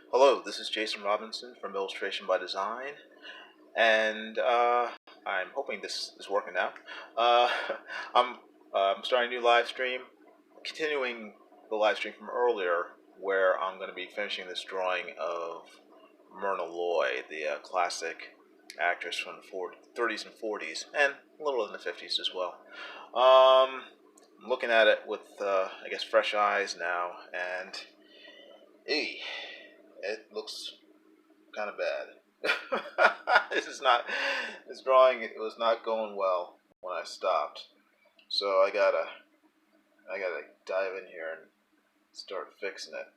Hello, this is Jason Robinson from Illustration by Design, and I'm hoping this is working now. Uh, I'm starting a new live stream, continuing the live stream from earlier, where I'm going to be finishing this drawing of MYRNA LOY, the classic actress from the 30s and 40s, and a little in the 50s as well. I'm looking at it with, I guess, fresh eyes now, and hey, it looks kind of bad. This drawing, it was not going well when I stopped. So I gotta dive in here and start fixing it.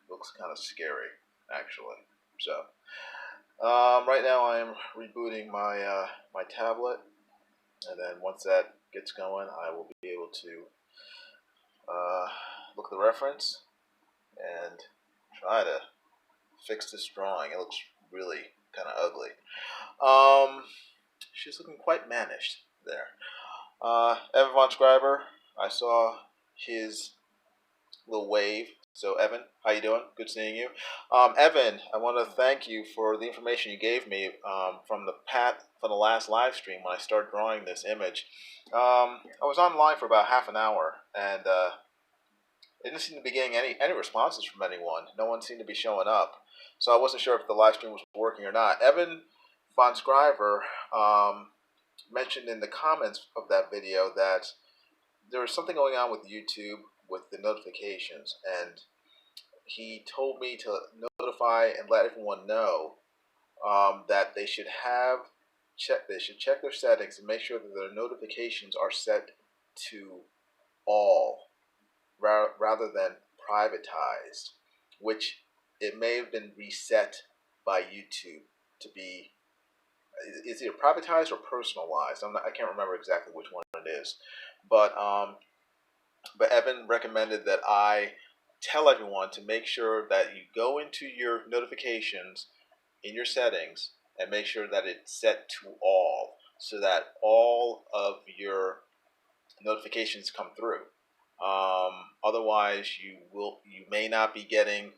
Looks kind of scary, actually. So, right now I am rebooting my tablet, and then once that gets going, I will be able to look at the reference and try to fix this drawing. It looks really kind of ugly. She's looking quite managed there. Evan Von Scriber, I saw his little wave. So Evan, how you doing? Good seeing you. Evan, I want to thank you for the information you gave me from the last live stream when I started drawing this image. I was online for about half an hour, and I didn't seem to be getting any responses from anyone. No one seemed to be showing up. So I wasn't sure if the live stream was working or not. Evan Von Scriver mentioned in the comments of that video that there was something going on with YouTube with the notifications, and he told me to notify and let everyone know that they should check their settings and make sure that their notifications are set to all rather than privatized, which it may have been reset by YouTube to be, is either privatized or personalized. I can't remember exactly which one it is, but Evan recommended that I tell everyone to make sure that you go into your notifications in your settings and make sure that it's set to all, so that all of your notifications come through. Otherwise, you may not be getting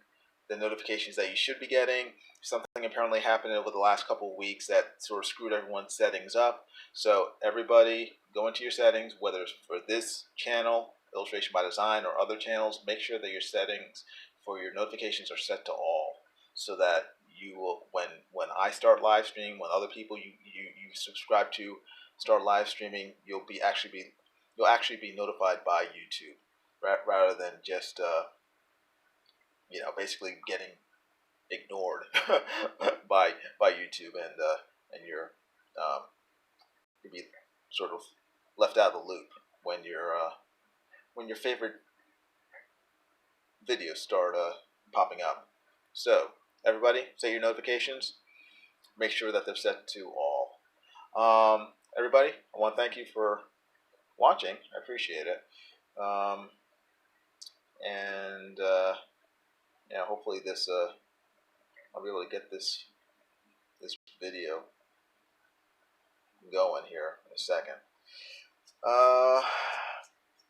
the notifications that you should be getting. Something apparently happened over the last couple of weeks that sort of screwed everyone's settings up. So everybody, go into your settings, whether it's for this channel, Illustration by Design, or other channels. Make sure that your settings for your notifications are set to all, so that you will, when I start live streaming, when other people you subscribe to start live streaming, you'll actually be notified by YouTube, rather than just basically getting ignored by YouTube, and you'll be sort of left out of the loop when your favorite videos start popping up. So everybody, set your notifications. Make sure that they're set to all. Everybody, I want to thank you for watching. I appreciate it. Hopefully this I'll be able to get this video going here in a second.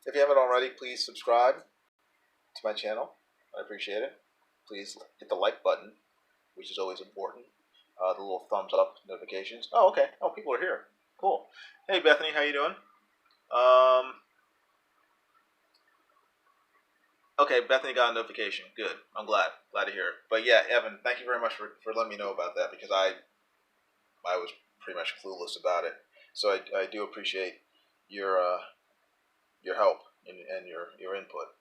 If you haven't already, please subscribe to my channel. I appreciate it. Please hit the like button, which is always important. The little thumbs up notifications. Oh, okay. Oh, people are here. Cool. Hey, Bethany, how you doing? Okay, Bethany got a notification. Good. I'm glad to hear it. But yeah, Evan, thank you very much for letting me know about that, because I was pretty much clueless about it. So I do appreciate your help and your input.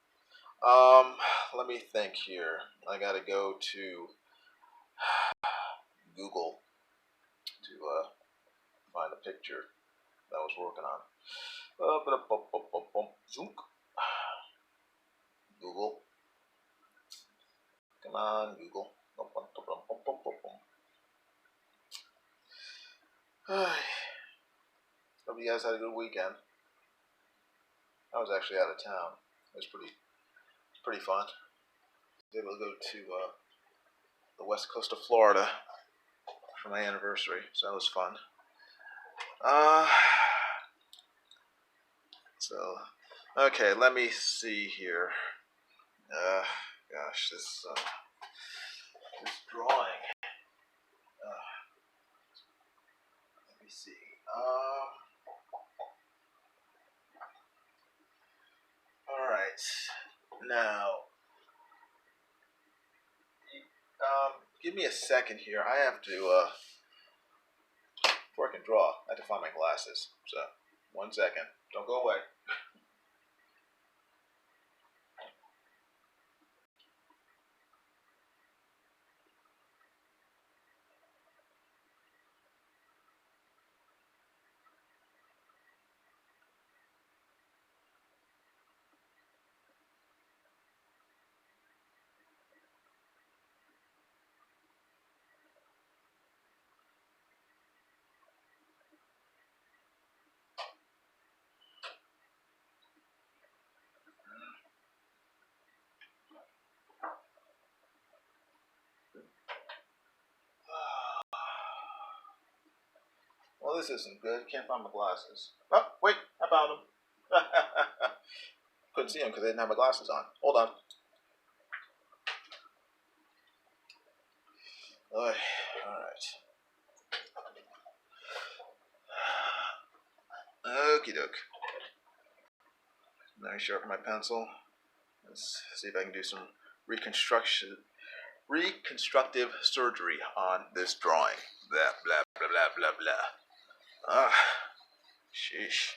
Let me think here. I gotta go to Google to find a picture that I was working on. Google. Come on, Google. Hope you guys had a good weekend. I was actually out of town. It was pretty fun. I was able to go to the west coast of Florida for my anniversary, so that was fun. Okay, let me see here. Gosh, this this drawing. Let me see. All right. Now, give me a second here. I have to, before I can draw, I have to find my glasses. So, 1 second. Don't go away. Well, this isn't good. Can't find my glasses. Oh, wait. I found them. Couldn't see them because I didn't have my glasses on. Hold on. All right. Okie doke. Let me sharpen my pencil. Let's see if I can do some reconstructive surgery on this drawing. Blah, blah, blah, blah, blah, blah. Ah, sheesh.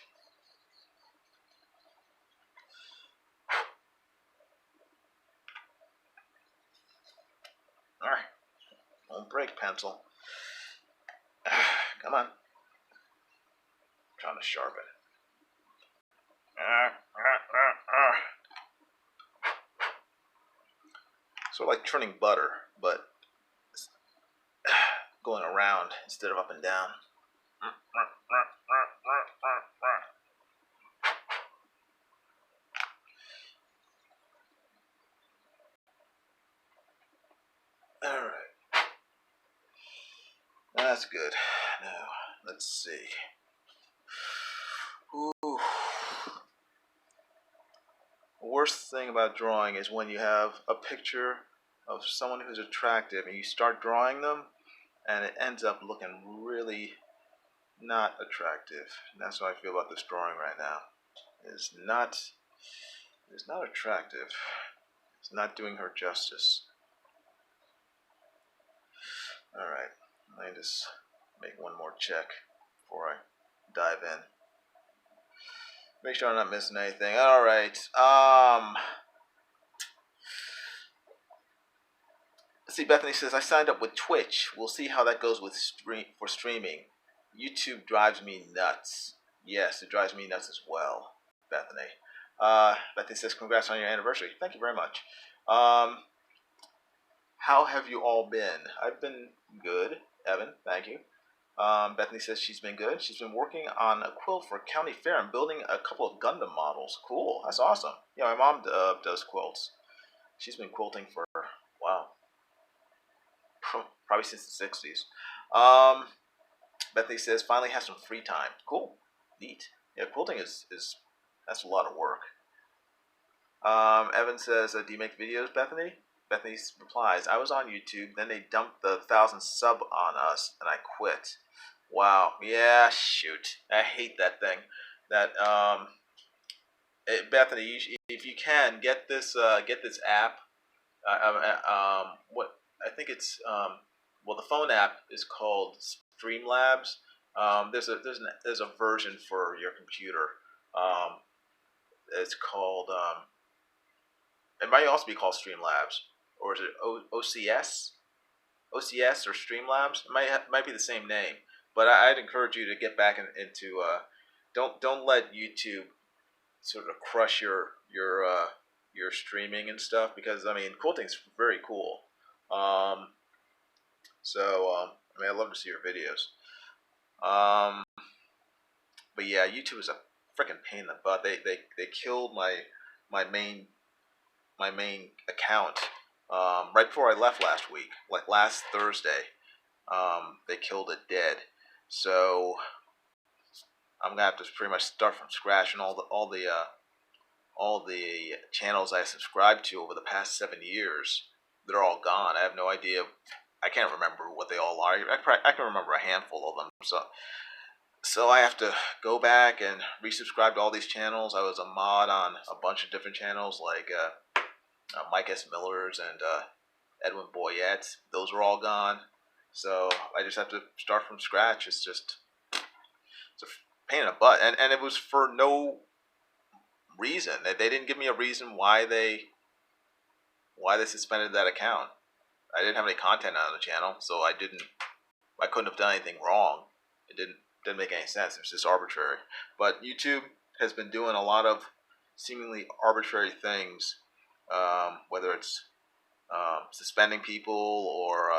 Alright. Don't break, pencil. Come on. I'm trying to sharpen. Sort of like churning butter, but going around instead of up and down. Alright. That's good. Now, let's see. Ooh. The worst thing about drawing is when you have a picture of someone who's attractive and you start drawing them and it ends up looking really not attractive. And that's how I feel about this drawing right now. It's not attractive. It's not doing her justice. Alright, let me just make one more check before I dive in. Make sure I'm not missing anything. Alright, let's see, Bethany says, I signed up with Twitch. We'll see how that goes with streaming. YouTube drives me nuts. Yes, it drives me nuts as well, Bethany. Bethany says, congrats on your anniversary. Thank you very much. How have you all been? I've been good, Evan. Thank you. Bethany says she's been good. She's been working on a quilt for County Fair and building a couple of Gundam models. Cool. That's awesome. Yeah, my mom does quilts. She's been quilting for, wow, probably since the 60s. Bethany says finally has some free time. Cool. Neat. Yeah, quilting is that's a lot of work. Evan says, do you make videos, Bethany? Bethany replies, I was on YouTube, then they dumped the 1,000 sub on us, and I quit. Wow. Yeah, shoot. I hate that thing. That, Bethany, if you can, get this app. What, I think it's, well, the phone app is called Streamlabs. There's a version for your computer. It's called, it might also be called Streamlabs. Or is it OCS? OCS or Streamlabs? It might be the same name. But I'd encourage you to get back into don't let YouTube sort of crush your streaming and stuff, because I mean quilting's very cool. I mean, I love to see your videos. But yeah, YouTube is a freaking pain in the butt. They killed my main account right before I left last week, like last Thursday. They killed it dead. So I'm gonna have to pretty much start from scratch, and all the channels I subscribed to over the past 7 years. they're all gone. I have no idea. I can't remember what they all are. I can remember a handful of them. So I have to go back and resubscribe to all these channels. I was a mod on a bunch of different channels like Mike S. Miller's and Edwin Boyette's. Those were all gone. So I just have to start from scratch. It's a pain in the butt. And it was for no reason. They didn't give me a reason why they suspended that account. I didn't have any content on the channel, so I couldn't have done anything wrong. It didn't make any sense. It was just arbitrary. But YouTube has been doing a lot of seemingly arbitrary things, whether it's suspending people or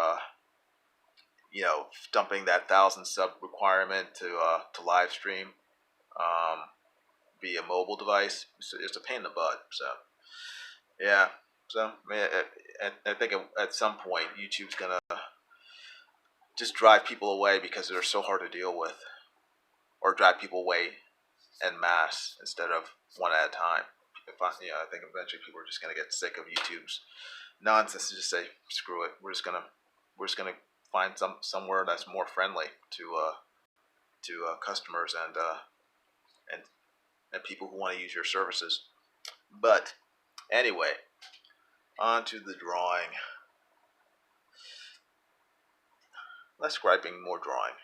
dumping that 1,000 sub requirement to live stream via mobile device. It's a pain in the butt. So yeah. So I think at some point YouTube's gonna just drive people away because they're so hard to deal with, or drive people away en masse instead of one at a time. I think eventually people are just gonna get sick of YouTube's nonsense and just say, screw it. We're just gonna find somewhere that's more friendly to customers and people who want to use your services. But anyway, on to the drawing. Less griping, more drawing.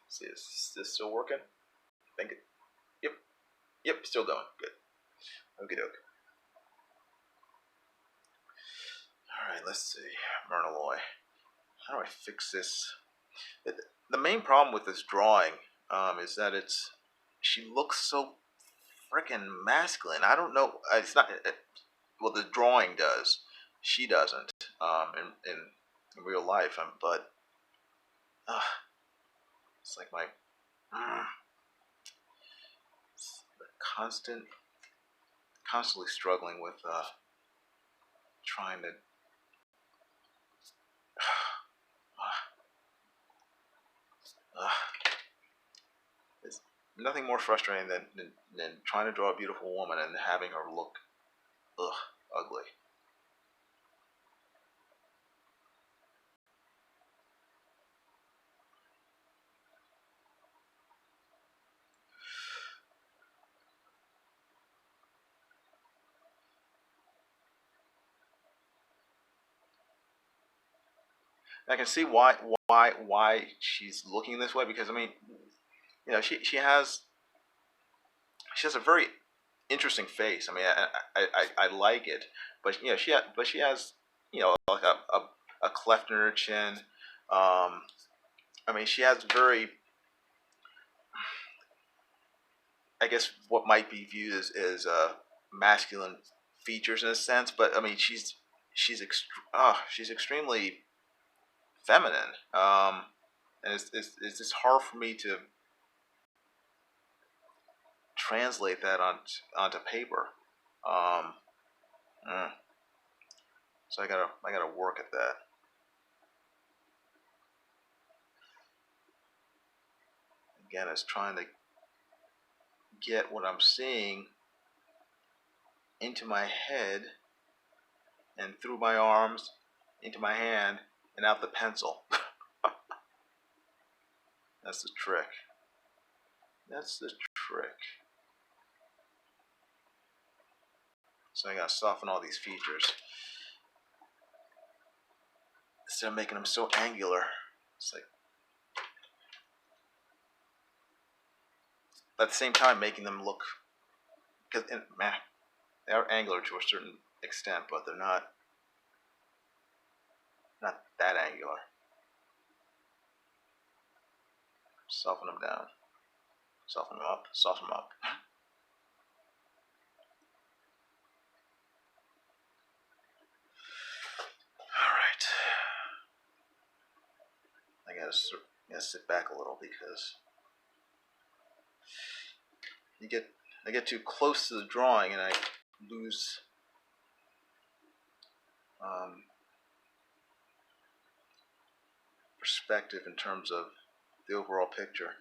See, is this still working? I think it. Yep, still going. Good. Okie doke. Alright, let's see. MYRNA LOY. How do I fix this? The main problem with this drawing is that she looks so freaking masculine. I don't know. It's not. Well, the drawing does. She doesn't. In real life, but it's like my constantly struggling with trying to. It's nothing more frustrating than trying to draw a beautiful woman and having her look ugly. I can see why she's looking this way, because I mean, she has a very interesting face. I mean, I like it, but she has like a cleft in her chin. I mean, she has very, I guess, what might be viewed as masculine features in a sense, but I mean, she's extremely feminine, and it's just hard for me to translate that onto paper. So I gotta work at that. Again, it's trying to get what I'm seeing into my head and through my arms into my hand and out the pencil. That's the trick. So I gotta soften all these features instead of making them so angular. It's like, but at the same time making them look, because they are angular to a certain extent, but they're not that angular. Soften them down. Soften them up. Soften them up. Alright. I gotta sit back a little because I get too close to the drawing and I lose perspective in terms of the overall picture.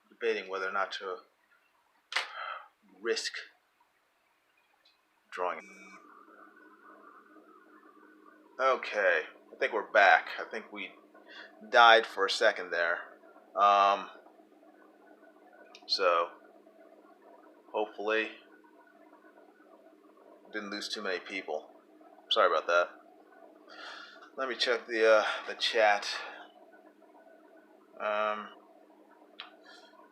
Debating whether or not to risk drawing. Okay, I think we're back. I think we died for a second there. So hopefully didn't lose too many people. Sorry about that. Let me check the chat.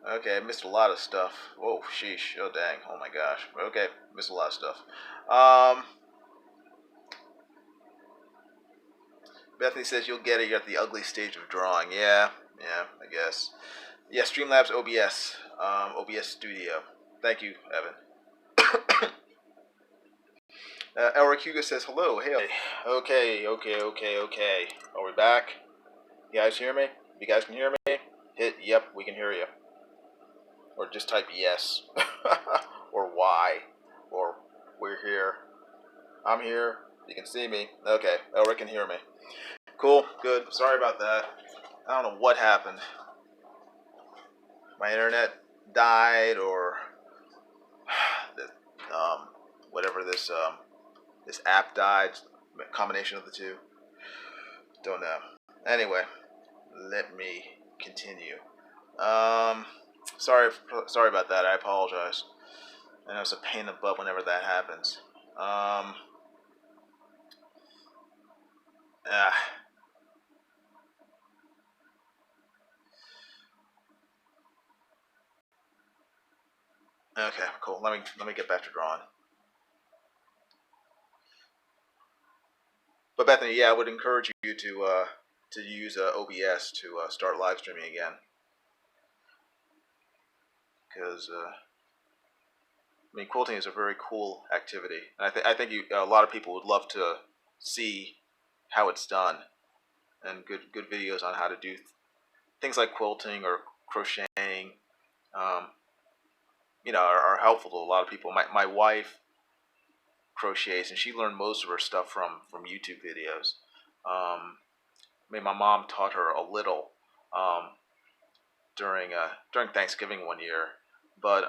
Okay, I missed a lot of stuff. Whoa, sheesh. Oh, dang. Oh, my gosh. Okay, missed a lot of stuff. Bethany says you'll get it. You're at the ugly stage of drawing. Yeah, I guess. Yeah, Streamlabs OBS. OBS Studio. Thank you, Evan. Elric Hugo says hello. Hey. Okay. Are we back? You guys hear me? You guys can hear me? Hit yep, we can hear you. Or just type yes. Or Y. Or we're here. I'm here. You can see me. Okay. Elric can hear me. Cool. Good. Sorry about that. I don't know what happened. My internet died or whatever this this app died. Combination of the two. Don't know. Anyway, let me continue. Sorry about that. I apologize. I know it's a pain in the butt whenever that happens. Okay, cool. Let me get back to drawing. But Bethany, yeah, I would encourage you to use OBS to start live streaming again, because I mean, quilting is a very cool activity, and I think a lot of people would love to see how it's done, and good videos on how to do things like quilting or crocheting. Are helpful to a lot of people. My wife crochets, and she learned most of her stuff from YouTube videos. I mean, my mom taught her a little during Thanksgiving one year, but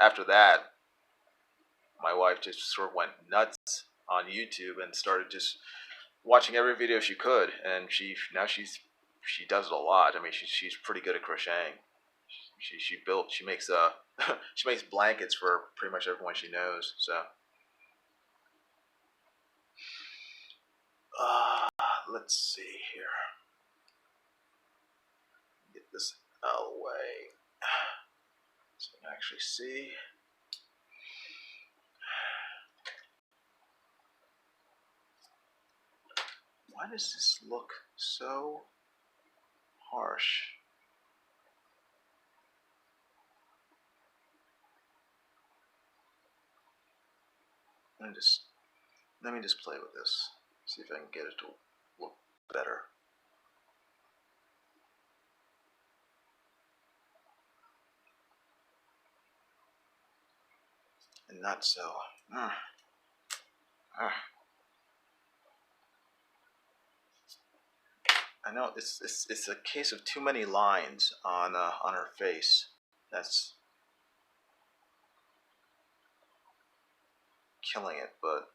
after that, my wife just sort of went nuts on YouTube and started just watching every video she could, and she does it a lot. I mean, she's pretty good at crocheting. She makes she makes blankets for pretty much everyone she knows. So let's see here. Get this out of the way so I can actually see. Why does this look so harsh? Let me just play with this. See if I can get it to look better. And not so. I know it's a case of too many lines on her face. That's killing it, but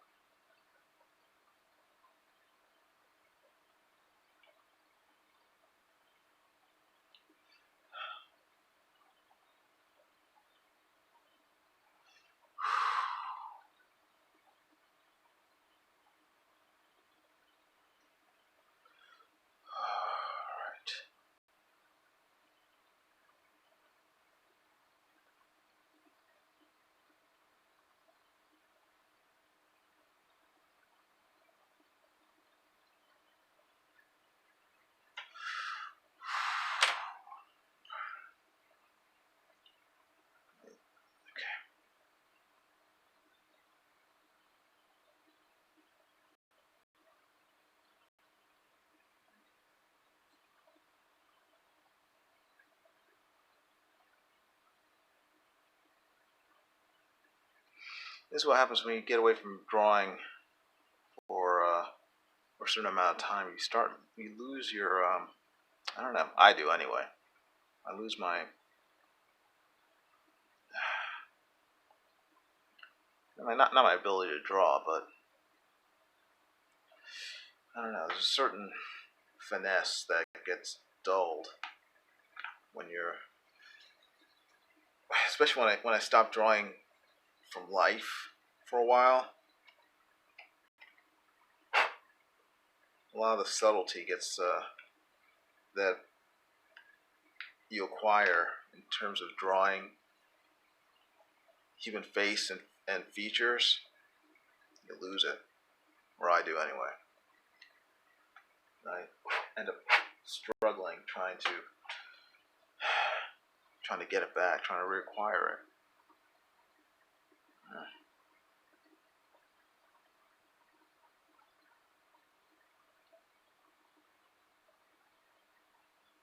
this is what happens when you get away from drawing for a certain amount of time. You lose your I don't know. I do anyway. I lose my not my ability to draw, but I don't know. There's a certain finesse that gets dulled when you're, especially when I stop drawing from life for a while. A lot of the subtlety gets that you acquire in terms of drawing human face and features. You lose it, or I do anyway. I end up struggling trying to get it back, trying to reacquire it.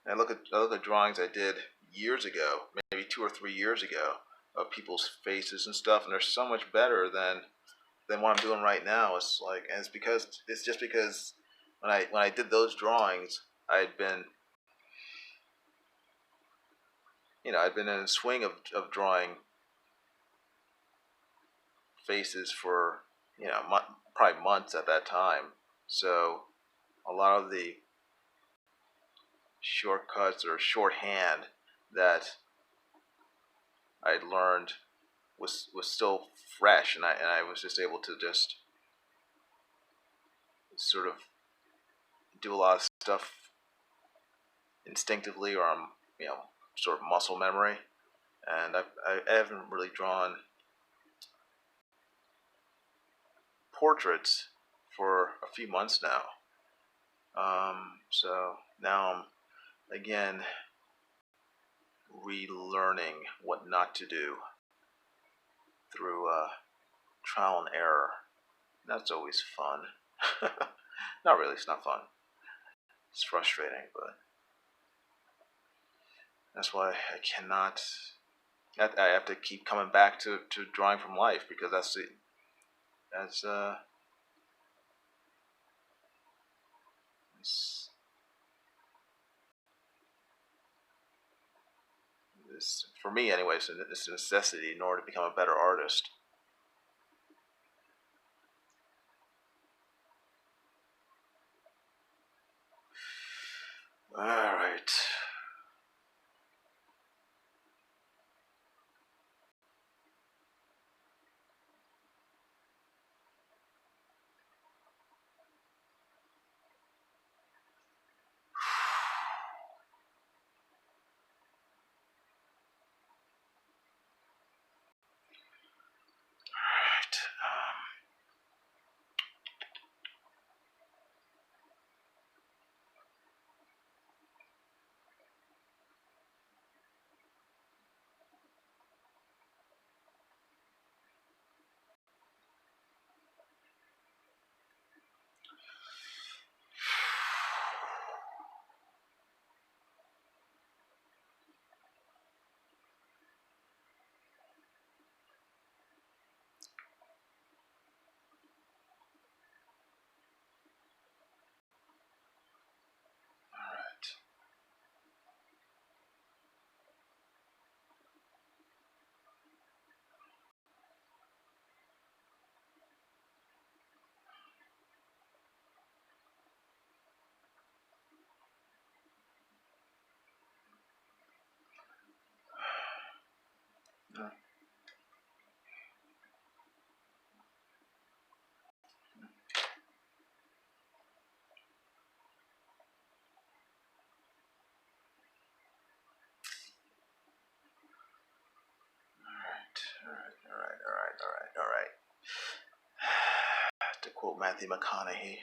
And I look at drawings I did years ago, maybe 2 or 3 years ago, of people's faces and stuff, and they're so much better than what I'm doing right now. It's like, and it's just because when I did those drawings, I'd been in a swing of drawing faces for, you know, probably months at that time. So a lot of the shortcuts or shorthand that I learned was still fresh, and I was just able to just sort of do a lot of stuff instinctively, or you know, sort of muscle memory. And I haven't really drawn portraits for a few months now. So now I'm again relearning what not to do through trial and error. That's always fun. Not really, it's not fun. It's frustrating, but that's why I cannot. I have to keep coming back to drawing from life, because that's it's, it's for me anyway. It's a necessity in order to become a better artist. All right. All right. To quote Matthew McConaughey.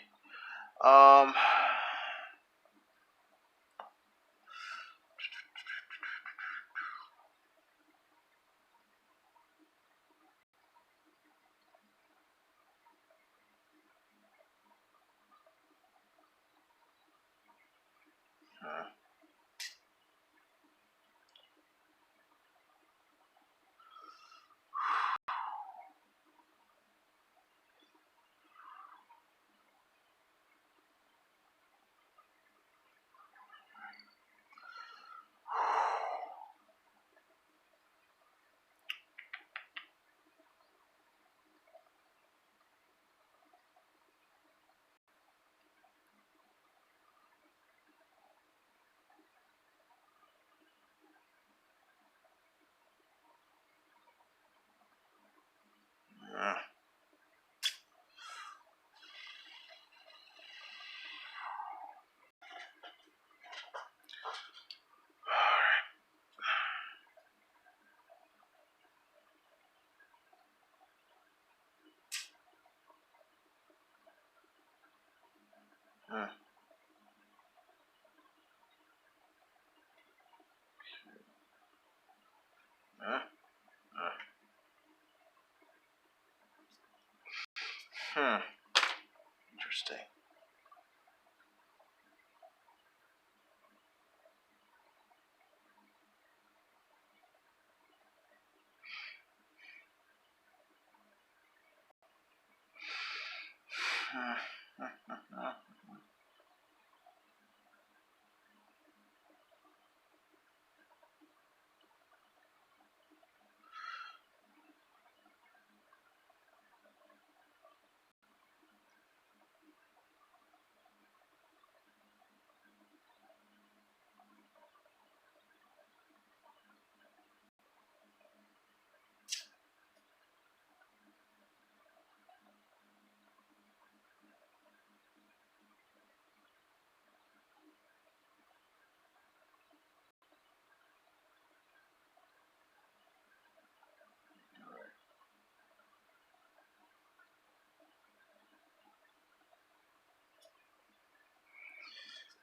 Interesting.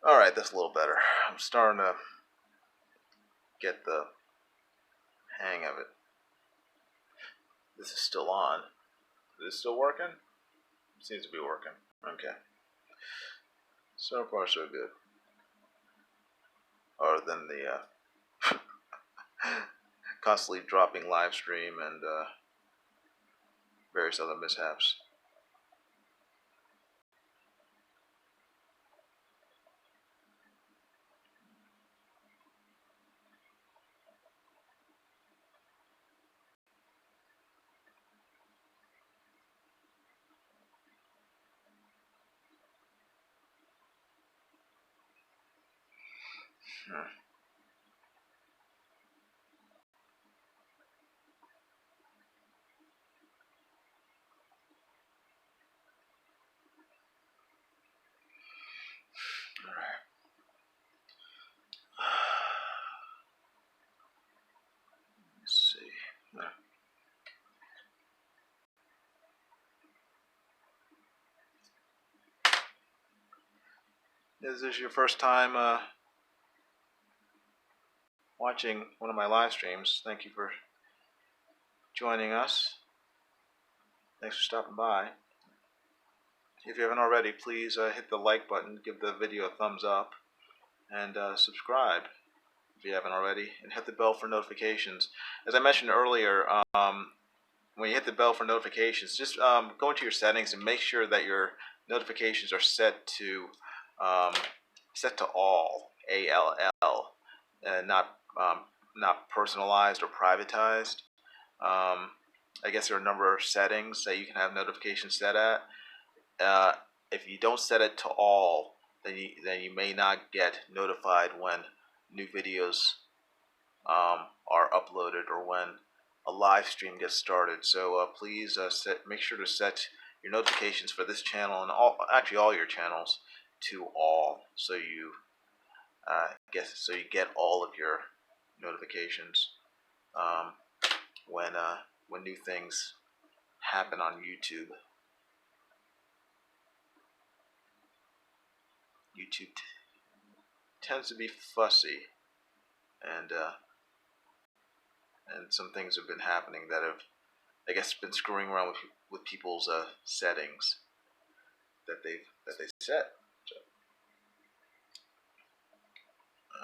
Alright, that's a little better. I'm starting to get the hang of it. This is still on. Is it still working? It seems to be working. Okay. So far, so good. Other than the constantly dropping live stream and various other mishaps. Alright. Let's see. Is this your first time watching one of my live streams? Thank you for joining us. Thanks for stopping by. If you haven't already, please hit the like button, give the video a thumbs up, and subscribe if you haven't already, and hit the bell for notifications. As I mentioned earlier, when you hit the bell for notifications, just go into your settings and make sure that your notifications are set to all, ALL, and not personalized or privatized. I guess there are a number of settings that you can have notifications set at. If you don't set it to all, then you may not get notified when new videos are uploaded or when a live stream gets started. So please make sure to set your notifications for this channel and all your channels to all, so you get all of your notifications when new things happen on YouTube. YouTube tends to be fussy, and some things have been happening that have, I guess, been screwing around with people's settings that they set. So,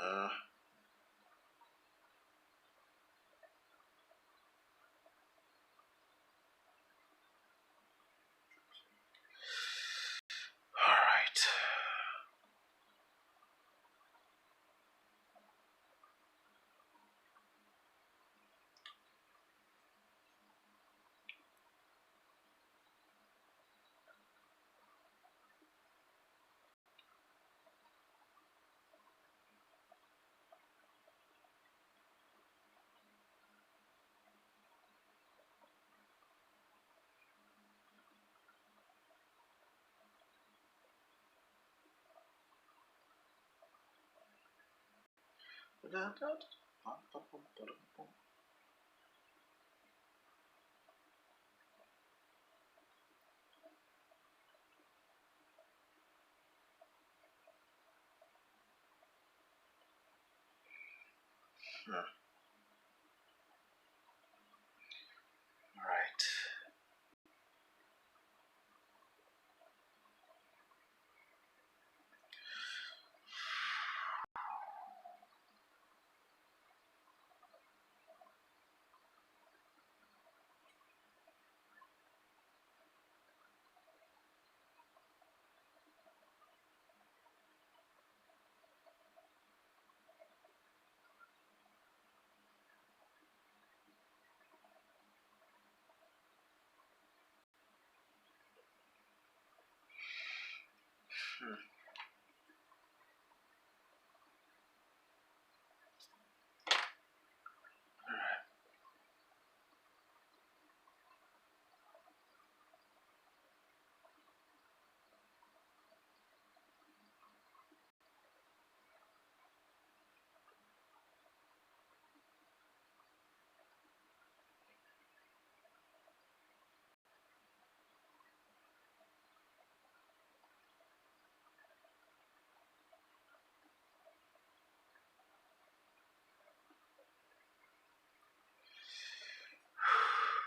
all right. All right.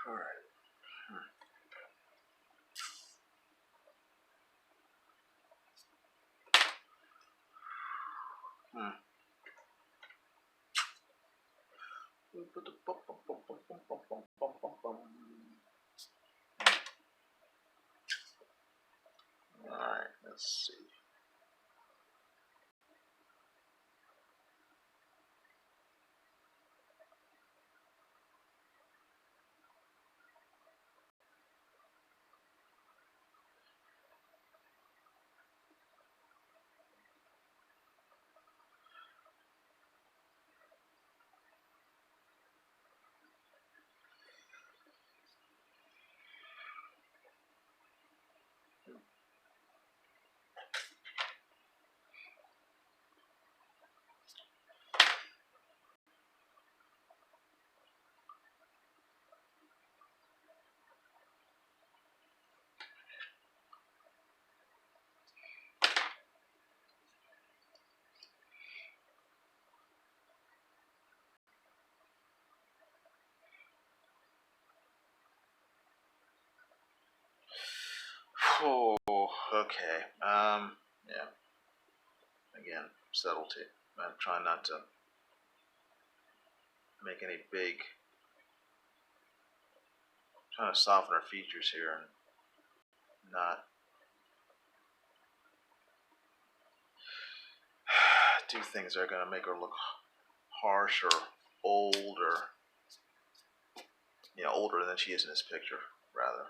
All right. Alright, let's see. Oh, okay. Yeah. Again, subtlety. I'm trying not to make any big. Trying to soften our features here and not do things that are going to make her look harsh or old or, older than she is in this picture, rather.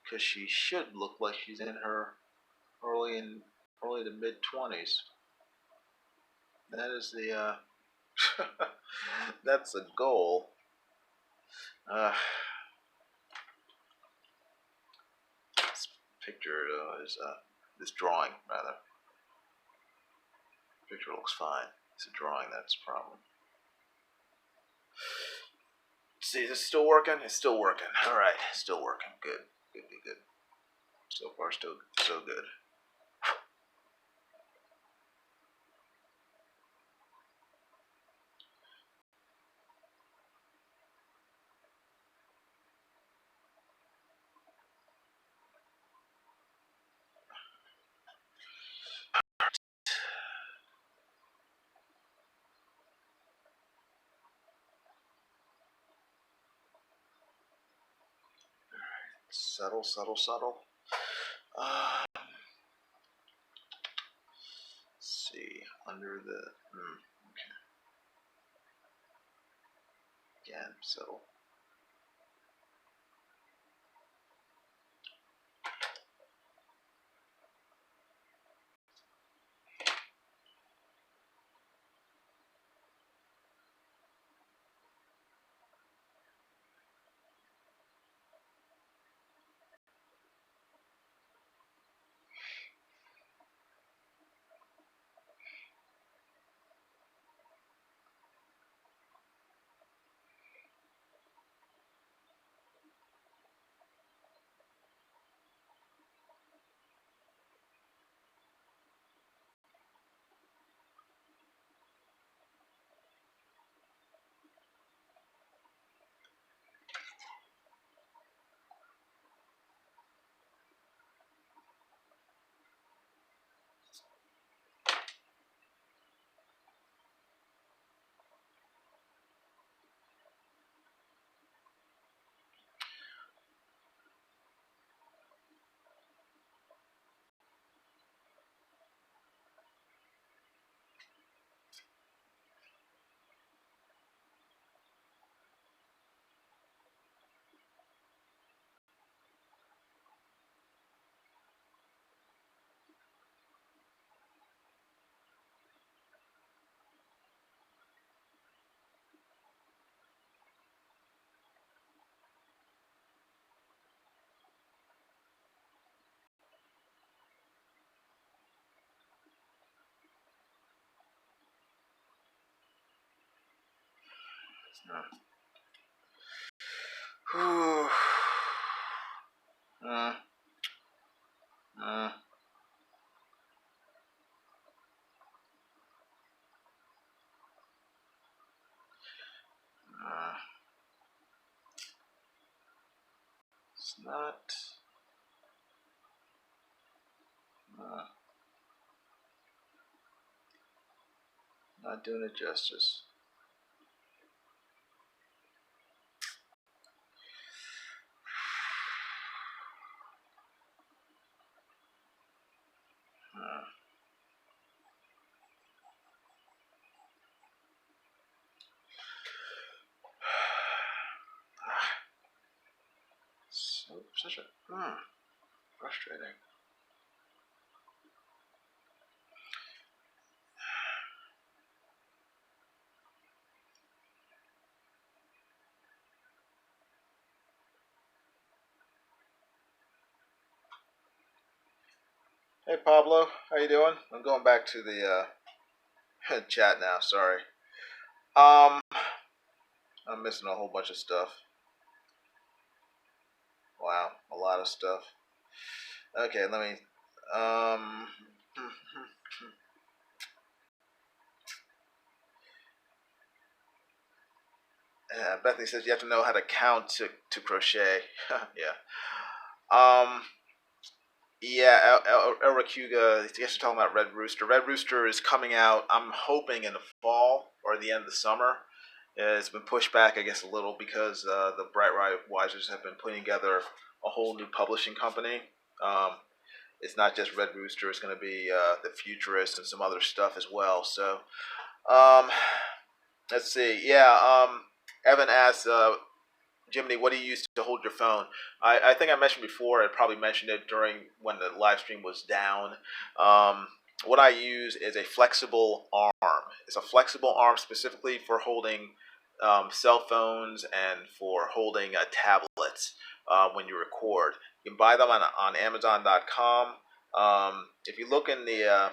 Because she should look like she's in her early to mid 20s. That is the that's the goal. This picture is this drawing rather. Picture looks fine. It's a drawing that's a problem. See, is it still working? It's still working. All right, still working. Good. Good. So far, still so good. Subtle. Let's see, under the okay. Again, subtle. It's not. Not doing it justice. So such a frustrating. Hey Pablo, how you doing? I'm going back to the chat now. Sorry. Um, I'm missing a whole bunch of stuff. Wow, a lot of stuff. Okay, let me. Bethany says you have to know how to count to crochet. Yeah. Um. Yeah, El Rakuga, I guess you're talking about Red Rooster. Red Rooster is coming out, I'm hoping, in the fall or the end of the summer. It's been pushed back, I guess, a little because the Bright Wisers have been putting together a whole new publishing company. It's not just Red Rooster, it's going to be the Futurist and some other stuff as well. So, um, let's see. Yeah, Evan asked, Jiminy, what do you use to hold your phone? I think I mentioned before, I probably mentioned it during when the live stream was down. What I use is a flexible arm. It's a flexible arm specifically for holding cell phones and for holding tablets when you record. You can buy them on Amazon.com. If you look in the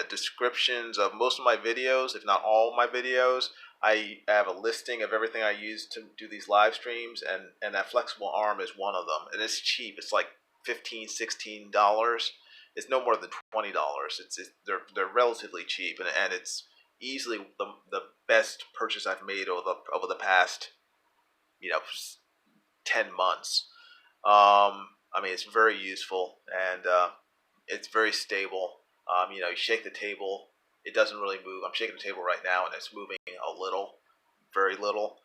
descriptions of most of my videos, if not all of my videos, I have a listing of everything I use to do these live streams, and that flexible arm is one of them. And it's cheap. It's like $15, $16. It's no more than $20. They're relatively cheap, and it's easily the best purchase I've made over the past 10 months. I mean, it's very useful, and it's very stable. You shake the table, it doesn't really move. I'm shaking the table right now, and it's moving a little, very little.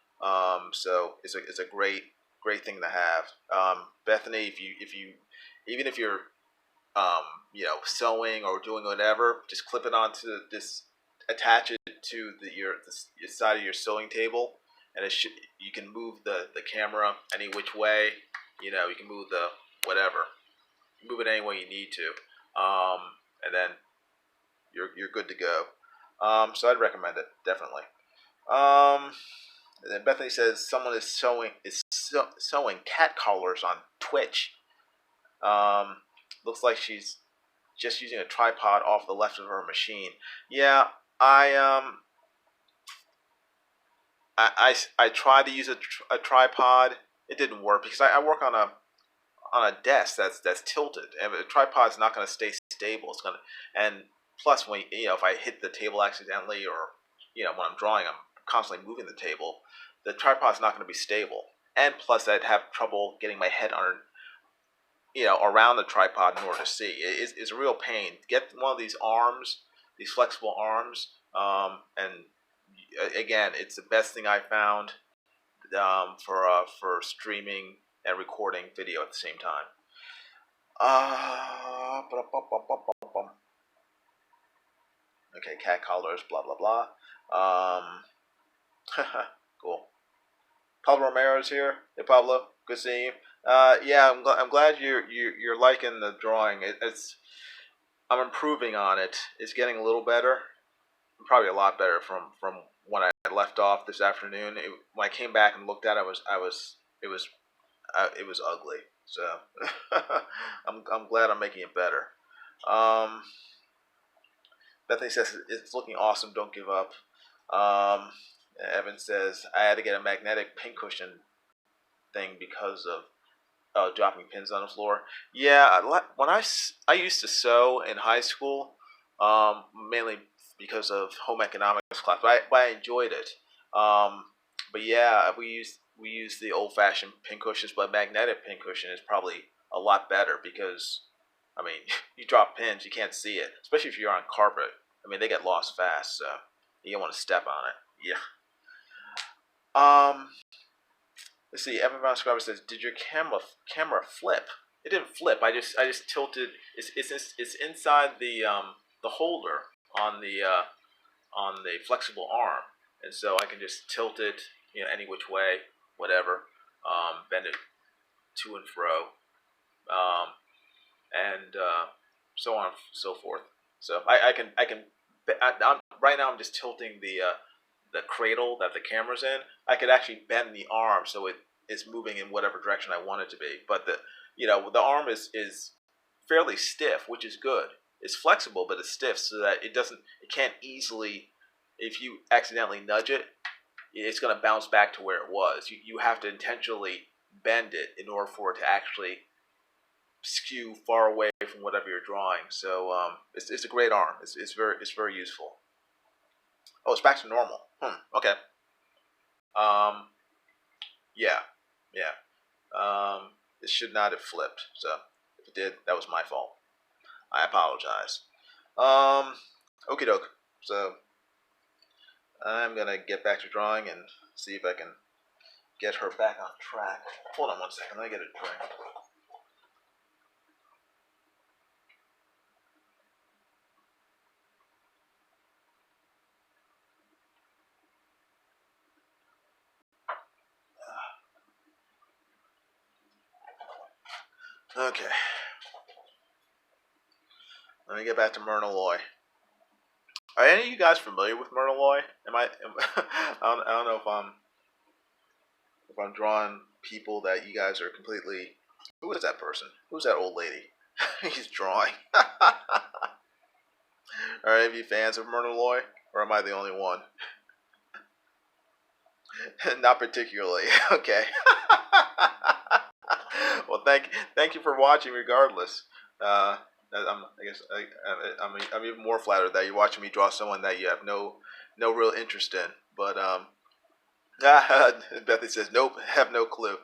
So it's a great thing to have. Bethany, if you even if you're sewing or doing whatever, just clip it onto this, attach it to your side of your sewing table, and you can move the camera any which way. You can move the whatever, move it any way you need to, and then you're good to go. So I'd recommend it definitely. And then Bethany says someone is sewing cat collars on Twitch. Looks like she's just using a tripod off the left of her machine. Yeah, I tried to use a tripod. It didn't work because I work on a desk that's tilted, and the tripod's not going to stay stable. It's going to, and plus when if I hit the table accidentally, or when I'm drawing, I'm constantly moving the table. The tripod's not going to be stable, and plus I'd have trouble getting my head under around the tripod in order to see. It's a real pain. Get one of these arms, these flexible arms, and again, it's the best thing I found for streaming and recording video at the same time. Okay, cat collars, blah blah blah. Cool. Pablo Romero's here. Hey Pablo, good seeing you. Yeah, I'm glad you're liking the drawing. I'm improving on it. It's getting a little better. Probably a lot better from when I left off this afternoon. When I came back and looked at it, it was ugly. So I'm glad I'm making it better. Bethany says it's looking awesome. Don't give up. Evan says I had to get a magnetic pincushion thing because of dropping pins on the floor. Yeah, when I used to sew in high school, mainly because of home economics class, but I enjoyed it. But yeah, we used we use the old-fashioned pincushions, but magnetic pincushion is probably a lot better because, I mean, you drop pins, you can't see it, especially if you're on carpet. I mean, they get lost fast, so you don't want to step on it. Yeah. Let's see. Evan Von Scriber says, "Did your camera flip?" It didn't flip. I just tilted. It's inside the holder on the flexible arm, and so I can just tilt it, any which way, whatever, bend it to and fro, and so on and so forth. So right now I'm just tilting the cradle that the camera's in. I could actually bend the arm so it's moving in whatever direction I want it to be. But the arm is fairly stiff, which is good. It's flexible, but it's stiff, so that it can't easily, if you accidentally nudge it, it's going to bounce back to where it was. You have to intentionally bend it in order for it to actually skew far away from whatever you're drawing. So it's a great arm. It's very useful. Oh, it's back to normal. Okay. Yeah. It should not have flipped. So if it did, that was my fault. I apologize. Okie doke. So I'm gonna get back to drawing and see if I can get her back on track. Hold on one second. Let me get a drink. Okay. Let me get back to MYRNA LOY. Are any of you guys familiar with MYRNA LOY? I don't know if I'm drawing people that you guys are completely. Who is that person? Who's that old lady? He's drawing. Are any of you fans of MYRNA LOY, or am I the only one? Not particularly. Okay. Well, thank you for watching, regardless. I'm even more flattered that you're watching me draw someone that you have no real interest in. But Bethany says, "Nope, have no clue."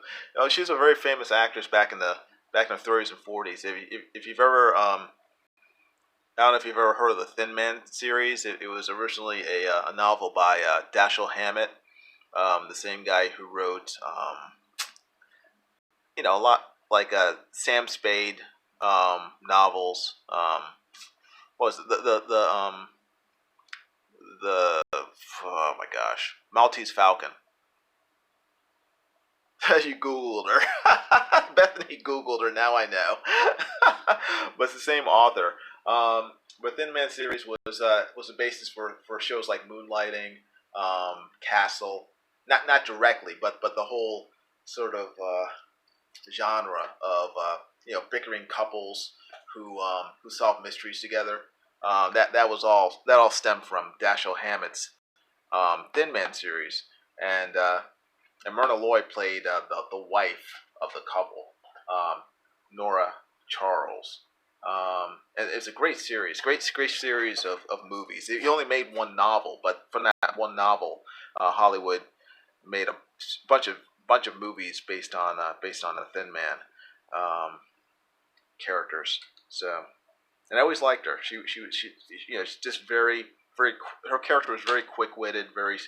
She was a very famous actress back in the 30s and 40s. If you've ever I don't know if you've ever heard of the Thin Man series. It was originally a novel by Dashiell Hammett, the same guy who wrote a lot like Sam Spade novels. What was it? Oh my gosh, Maltese Falcon. You Googled her. Bethany Googled her. Now I know. But it's the same author. But Thin Man series was the basis for shows like Moonlighting, Castle. Not directly, but the whole sort of genre of bickering couples who solve mysteries together. That all stemmed from Dashiell Hammett's Thin Man series, and MYRNA LOY played the wife of the couple, Nora Charles. And it's a great series, great series of movies. He only made one novel, but from that one novel, Hollywood made a bunch of movies based on the Thin Man characters. So, and I always liked her. She she's just very. Her character was very quick-witted, very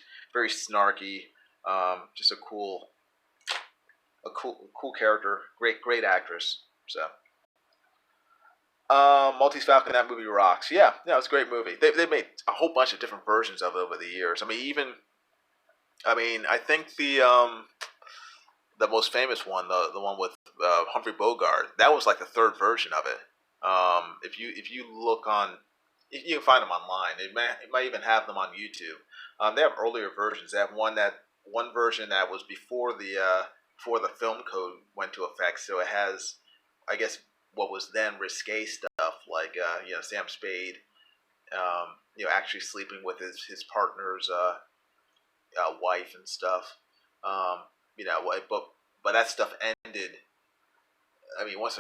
snarky. Just a cool character. Great actress. So, Maltese Falcon, that movie rocks. Yeah, it's a great movie. They made a whole bunch of different versions of it over the years. I think the most famous one, the one with Humphrey Bogart, that was like the third version of it. If you look on, you can find them online. It might even have them on YouTube. They have earlier versions. They have one version that was before the film code went to effect. So it has, I guess, what was then risque stuff like Sam Spade, actually sleeping with his partner's wife and stuff. But that stuff ended. Once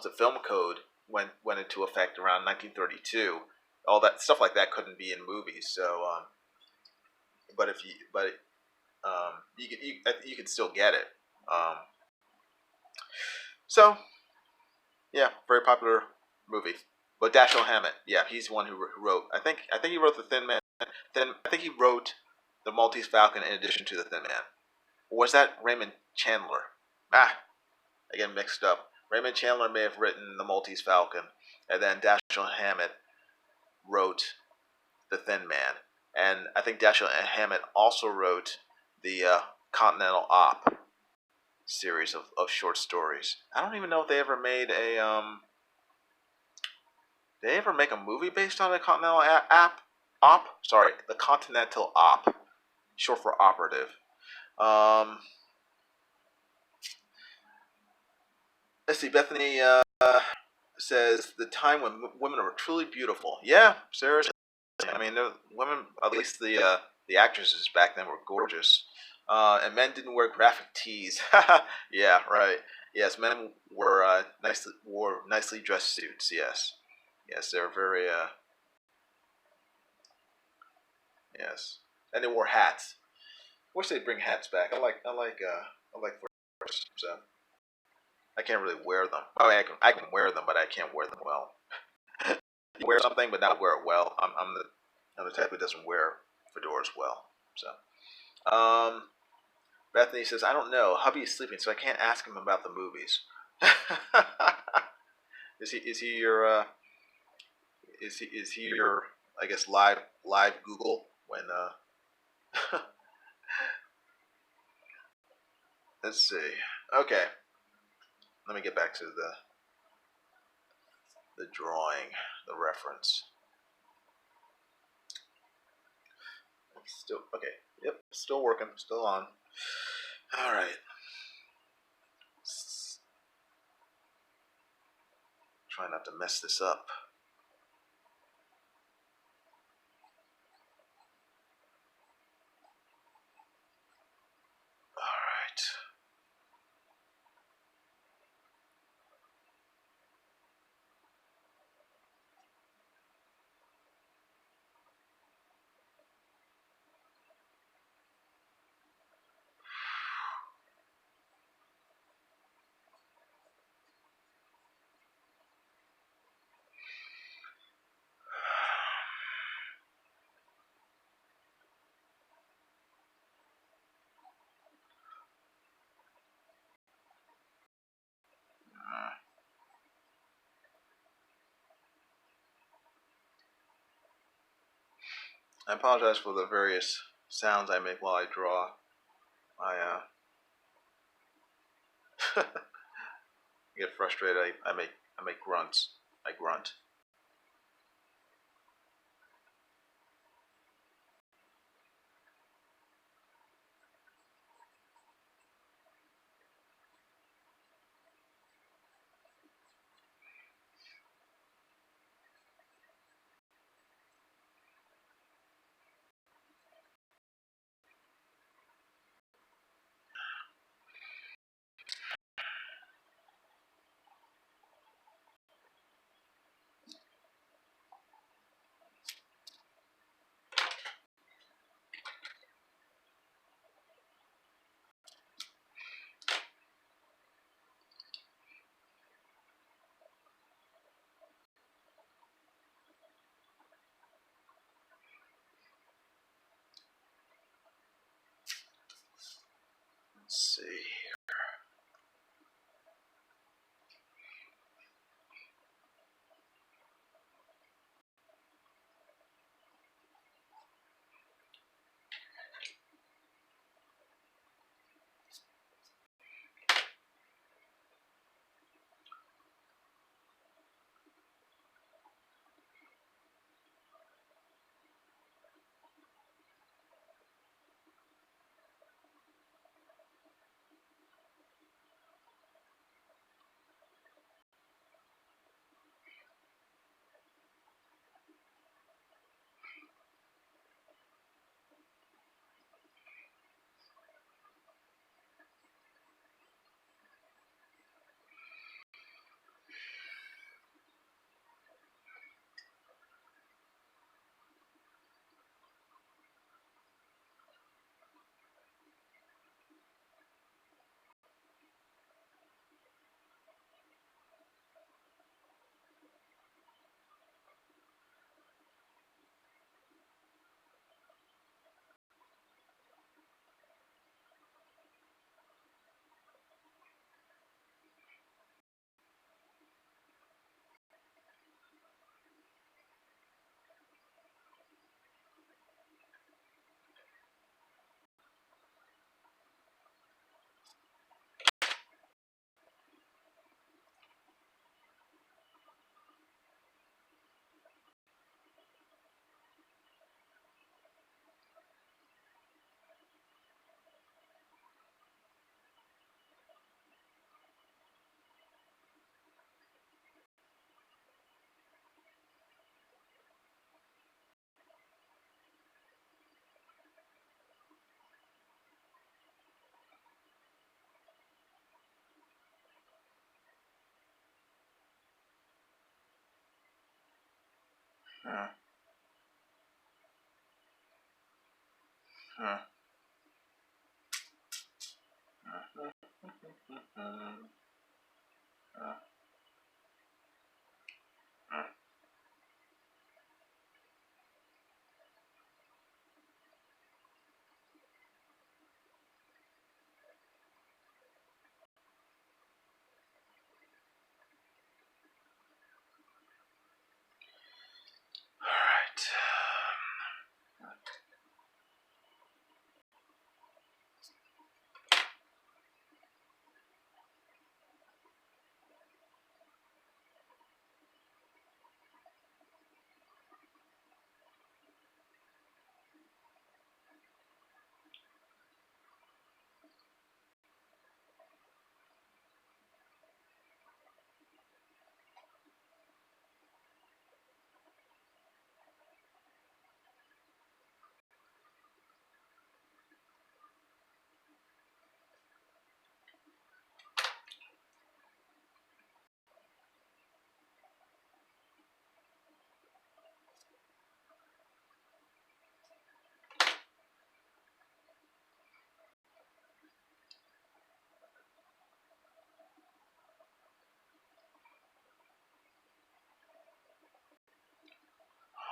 the film code went into effect around 1932, all that stuff like that couldn't be in movies. So, but you could still get it. So yeah, very popular movie. But Dashiell Hammett, yeah, he's the one who wrote. I think he wrote the Thin Man. I think he wrote the Maltese Falcon in addition to the Thin Man. Or was that Raymond Chandler? I get mixed up. Raymond Chandler may have written the Maltese Falcon, and then Dashiell Hammett wrote the Thin Man. And I think Dashiell Hammett also wrote the Continental Op series of short stories. I don't even know if they ever made a Did they ever make a movie based on the Continental Op? Sorry, the Continental Op, short for operative. Let's see. Bethany says the time when women were truly beautiful. Yeah, seriously. I mean, the women, at least the actresses back then, were gorgeous. And men didn't wear graphic tees. Yeah, right. Yes, men wore nicely dressed suits. Yes, yes, they were very yes, and they wore hats. Wish they'd bring hats back. I like furs, so I can't really wear them. I mean, I can wear them, but I can't wear them well. You wear something, but not wear it well. I'm the type who doesn't wear fedoras well. So, Bethany says, I don't know. Hubby is sleeping, so I can't ask him about the movies. Is he your is he your, I guess, live Google when let's see. Okay, let me get back to the drawing, the reference. Still okay. Yep, still working, still on. All right. Try not to mess this up. All right. I apologize for the various sounds I make while I draw. I get frustrated. I make grunts. I grunt. Hmm. Hmm. Alright.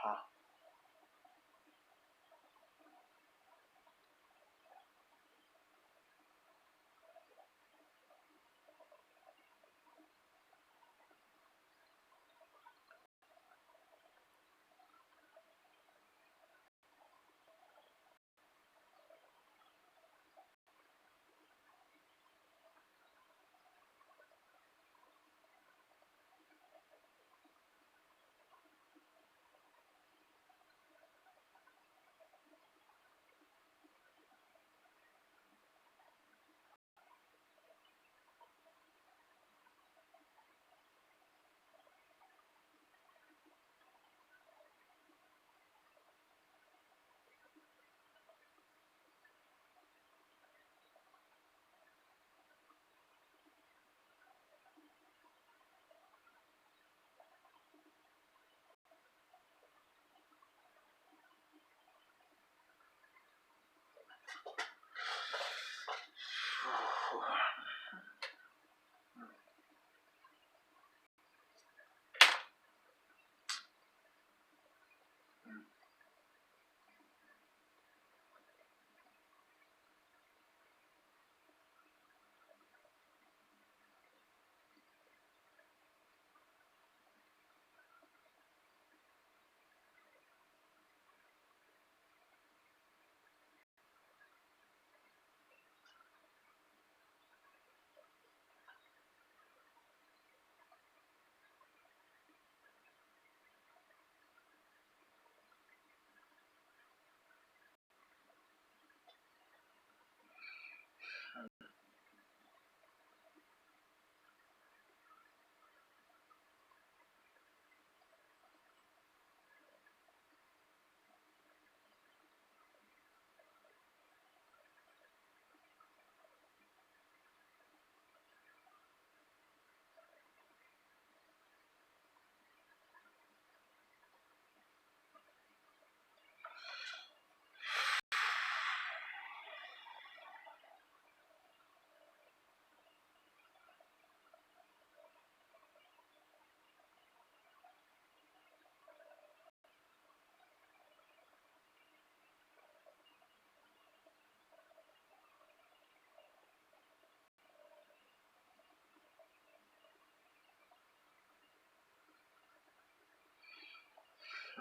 Huh.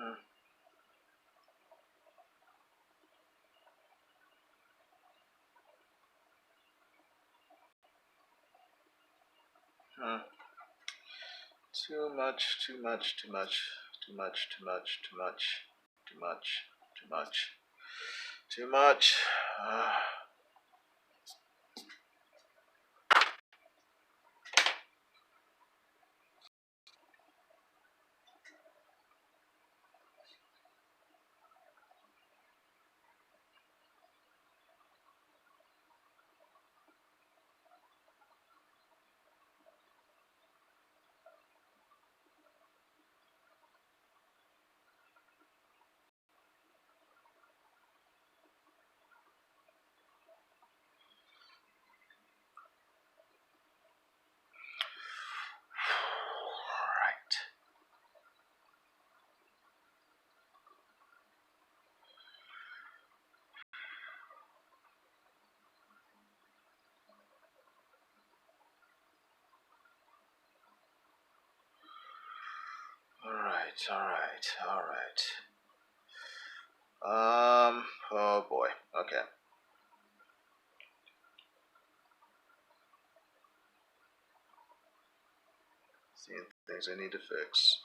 Hmm. Hmm. Too much, too much, too much, too much, too much, too much, too much, too much, too much. all right. Oh boy. Okay. Seeing things I need to fix.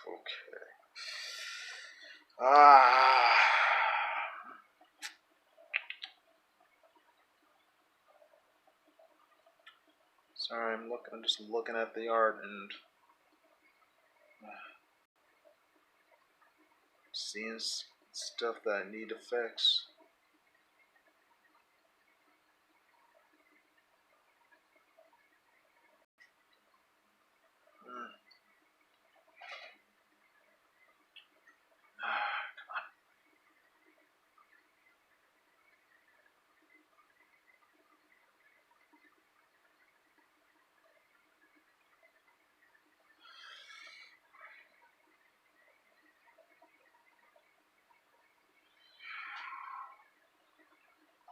Okay. Ah. Sorry, I'm just looking at the art and seeing stuff that I need to fix.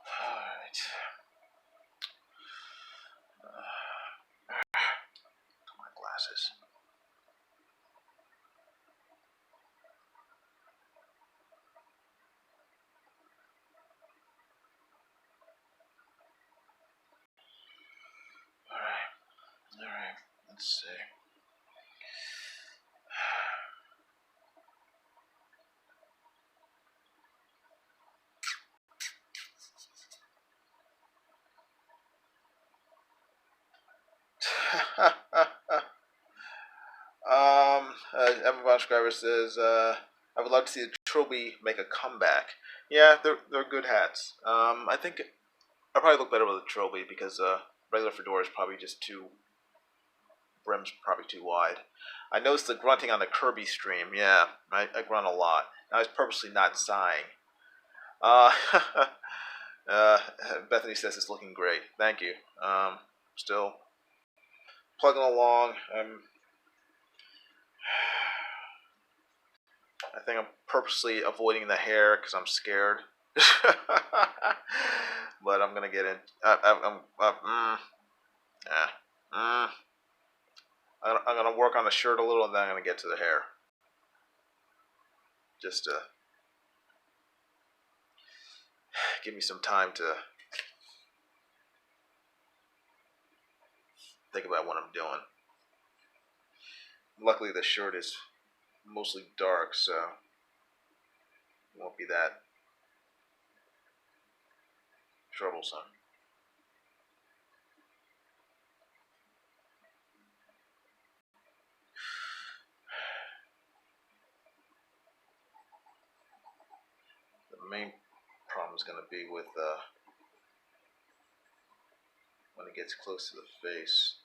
Alright. My glasses. Alright. Let's see. Everyone subscriber says, I would love to see the Trilby make a comeback. Yeah, they're good hats. I think I probably look better with a Trilby because regular fedora is probably just too brim's probably too wide. I noticed the grunting on the Kirby stream. Yeah, I grunt a lot. I was purposely not sighing. Uh, Bethany says it's looking great. Thank you. Still plugging along. I think I'm purposely avoiding the hair because I'm scared. But I'm gonna get in. I'm gonna work on the shirt a little, and then I'm gonna get to the hair. Just to give me some time to think about what I'm doing. luckily the shirt is mostly dark, so it won't be that troublesome. The main problem is going to be with when it gets close to the face.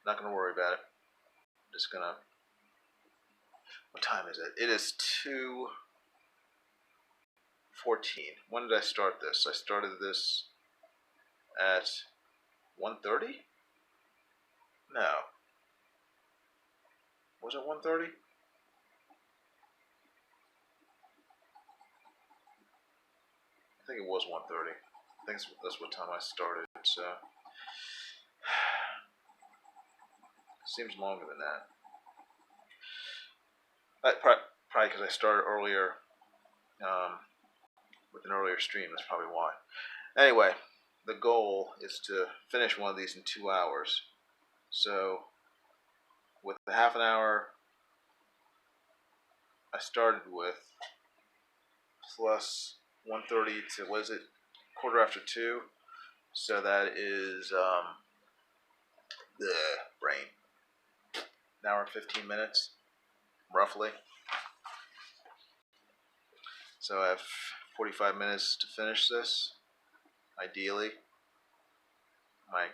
Not going to worry about it. Just going to... What time is it? It is 2:14. When did I start this? I started this at 1:30? No. Was it 1:30? I think it was 1:30. I think that's what time I started, so... Seems longer than that. Probably because I started earlier, with an earlier stream, that's probably why. Anyway, the goal is to finish one of these in 2 hours. So, with the half an hour I started with, plus 1:30 to, what is it, 2:15, so that is, the brain. An hour and 15 minutes, roughly. So I have 45 minutes to finish this, ideally. My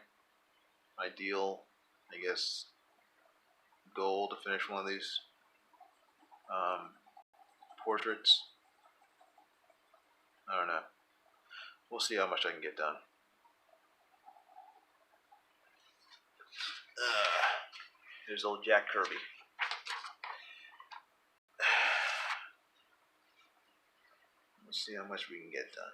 ideal, I guess, goal to finish one of these portraits. I don't know. We'll see how much I can get done. There's old Jack Kirby. Let's see how much we can get done.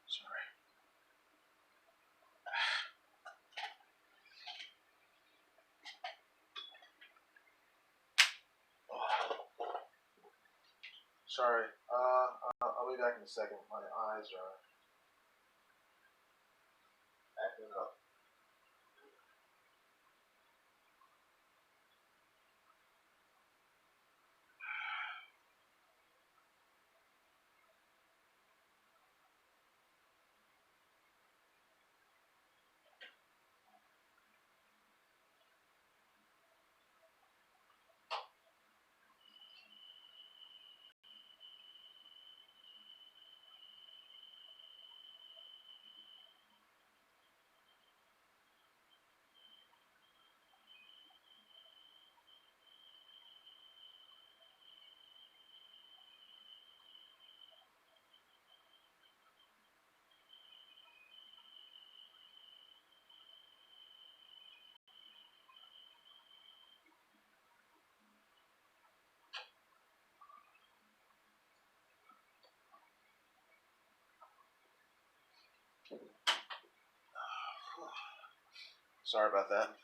Sorry. Sorry. I'll be back in a second. My eyes are acting up. Sorry about that.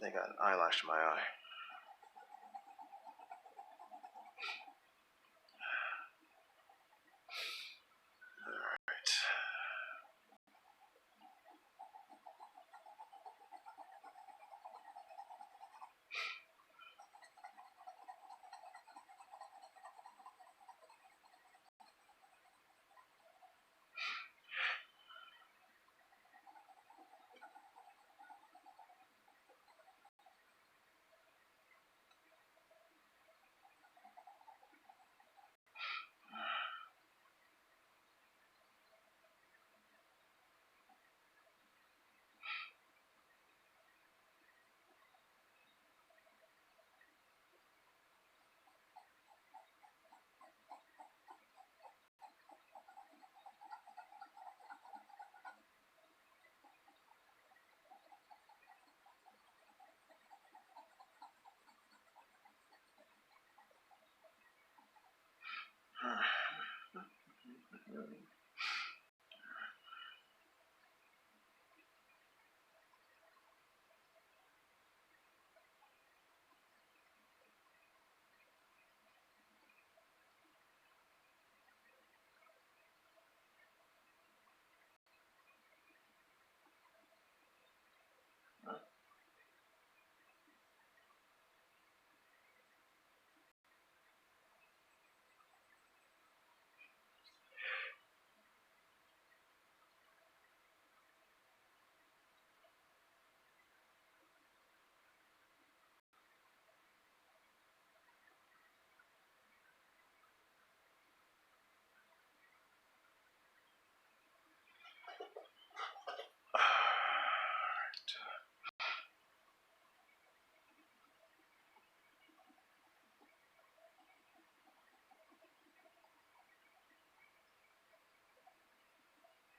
I got an eyelash in my eye.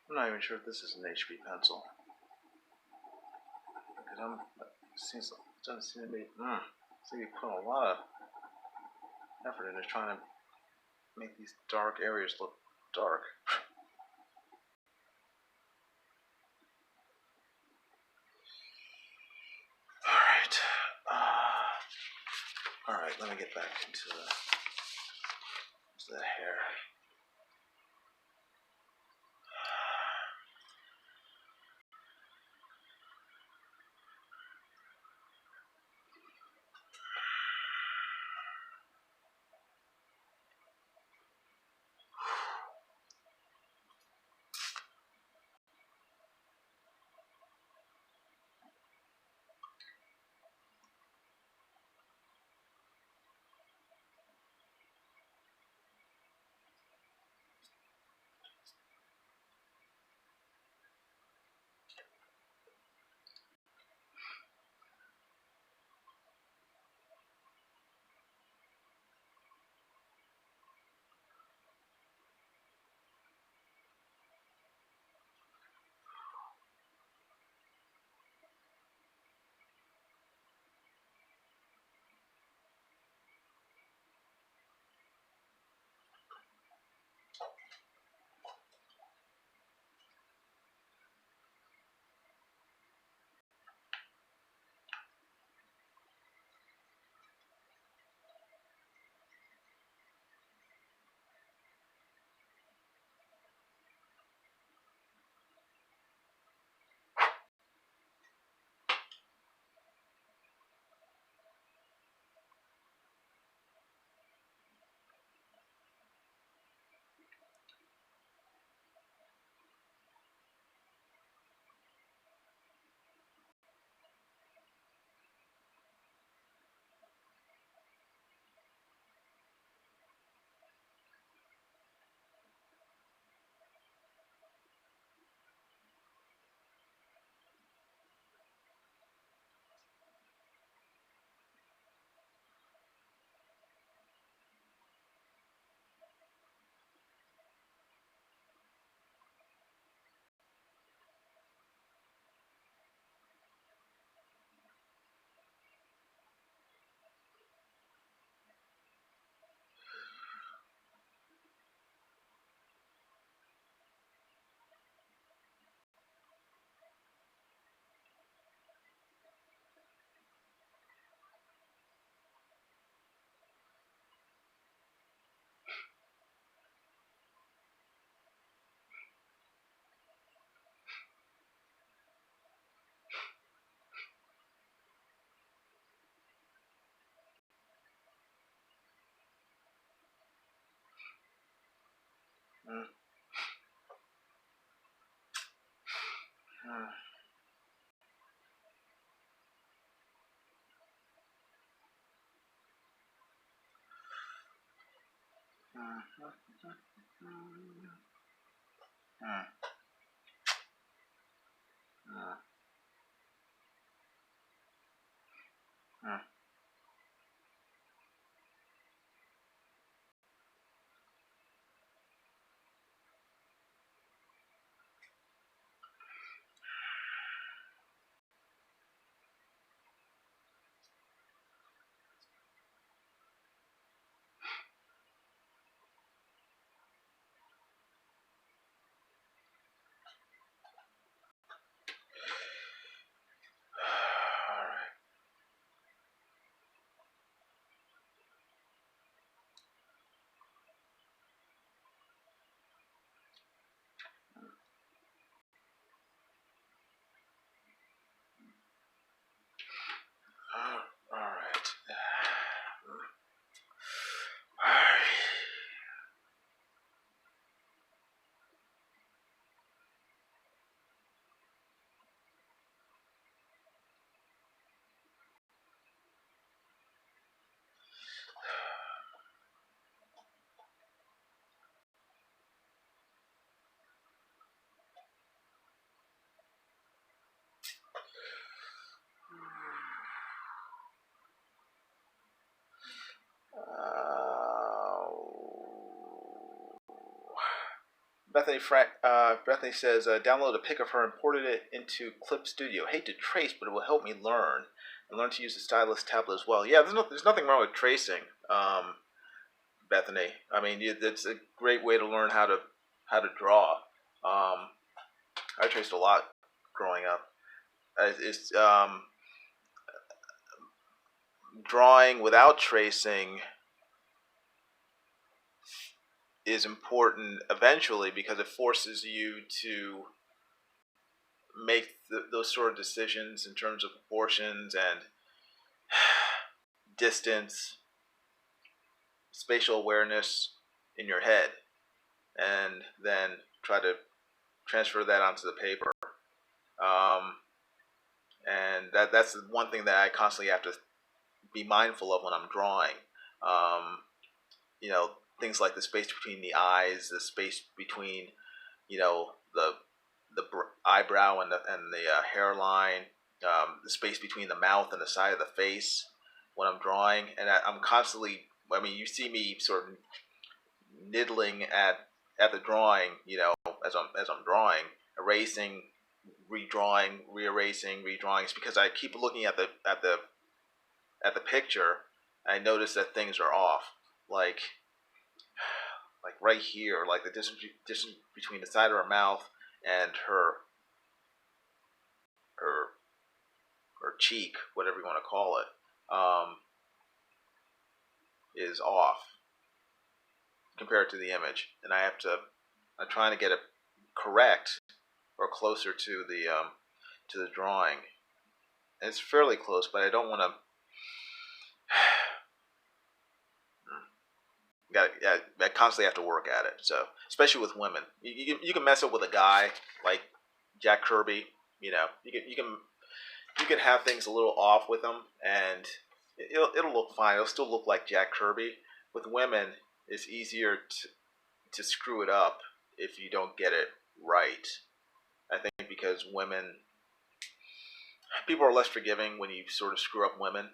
I'm not even sure if this is an HB pencil. Because it doesn't seem to be, seem to be putting a lot of effort into trying to make these dark areas look dark. Alright, let me get back into the hair. Bethany says, download a pic of her and ported it into Clip Studio. Hate to trace, but it will help me learn. And learn to use the stylus tablet as well. Yeah, there's nothing wrong with tracing, Bethany. I mean, it's a great way to learn how to draw. I traced a lot growing up. It's drawing without tracing is important eventually because it forces you to make those sort of decisions in terms of proportions and distance, spatial awareness in your head, and then try to transfer that onto the paper. And that's one thing that I constantly have to be mindful of when I'm drawing. You know, things like the space between the eyes, the space between, you know, the eyebrow and the hairline, the space between the mouth and the side of the face when I'm drawing, and I'm constantly. I mean, you see me sort of niddling at the drawing, you know, as I'm drawing, erasing, redrawing, reerasing, redrawing. It's because I keep looking at the picture, and I notice that things are off, like right here, like the distance between the side of her mouth and her cheek, whatever you want to call it, is off compared to the image, and I'm trying to get it correct or closer to the drawing. And it's fairly close, but I don't want to. I constantly have to work at it. So, especially with women, you can mess up with a guy like Jack Kirby. You know, you can have things a little off with them, and it'll look fine. It'll still look like Jack Kirby. With women, it's easier to screw it up if you don't get it right. I think because people are less forgiving when you sort of screw up women.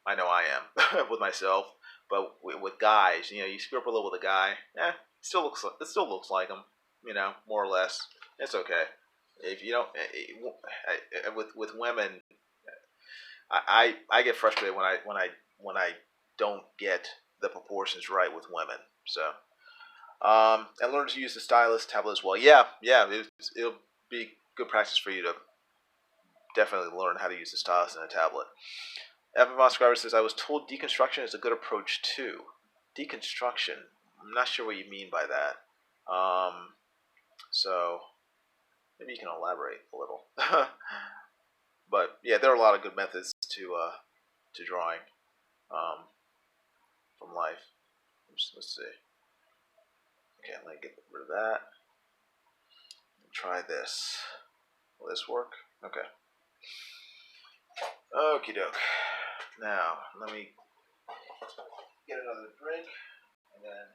I know I am with myself, but with guys, you know, you screw up a little with a guy, it still looks like him, you know, more or less. It's okay. If you don't, with women, I get frustrated when I don't get the proportions right with women. So, and learn to use the stylus tablet as well. Yeah, it'll be good practice for you to definitely learn how to use the stylus in a tablet. Evan Von Scriber says, I was told deconstruction is a good approach too. Deconstruction? I'm not sure what you mean by that. So, maybe you can elaborate a little. But, yeah, there are a lot of good methods to drawing from life. Let's see. Okay, let me get rid of that. Try this. Will this work? Okay. Okie doke. Now, let me get another drink and then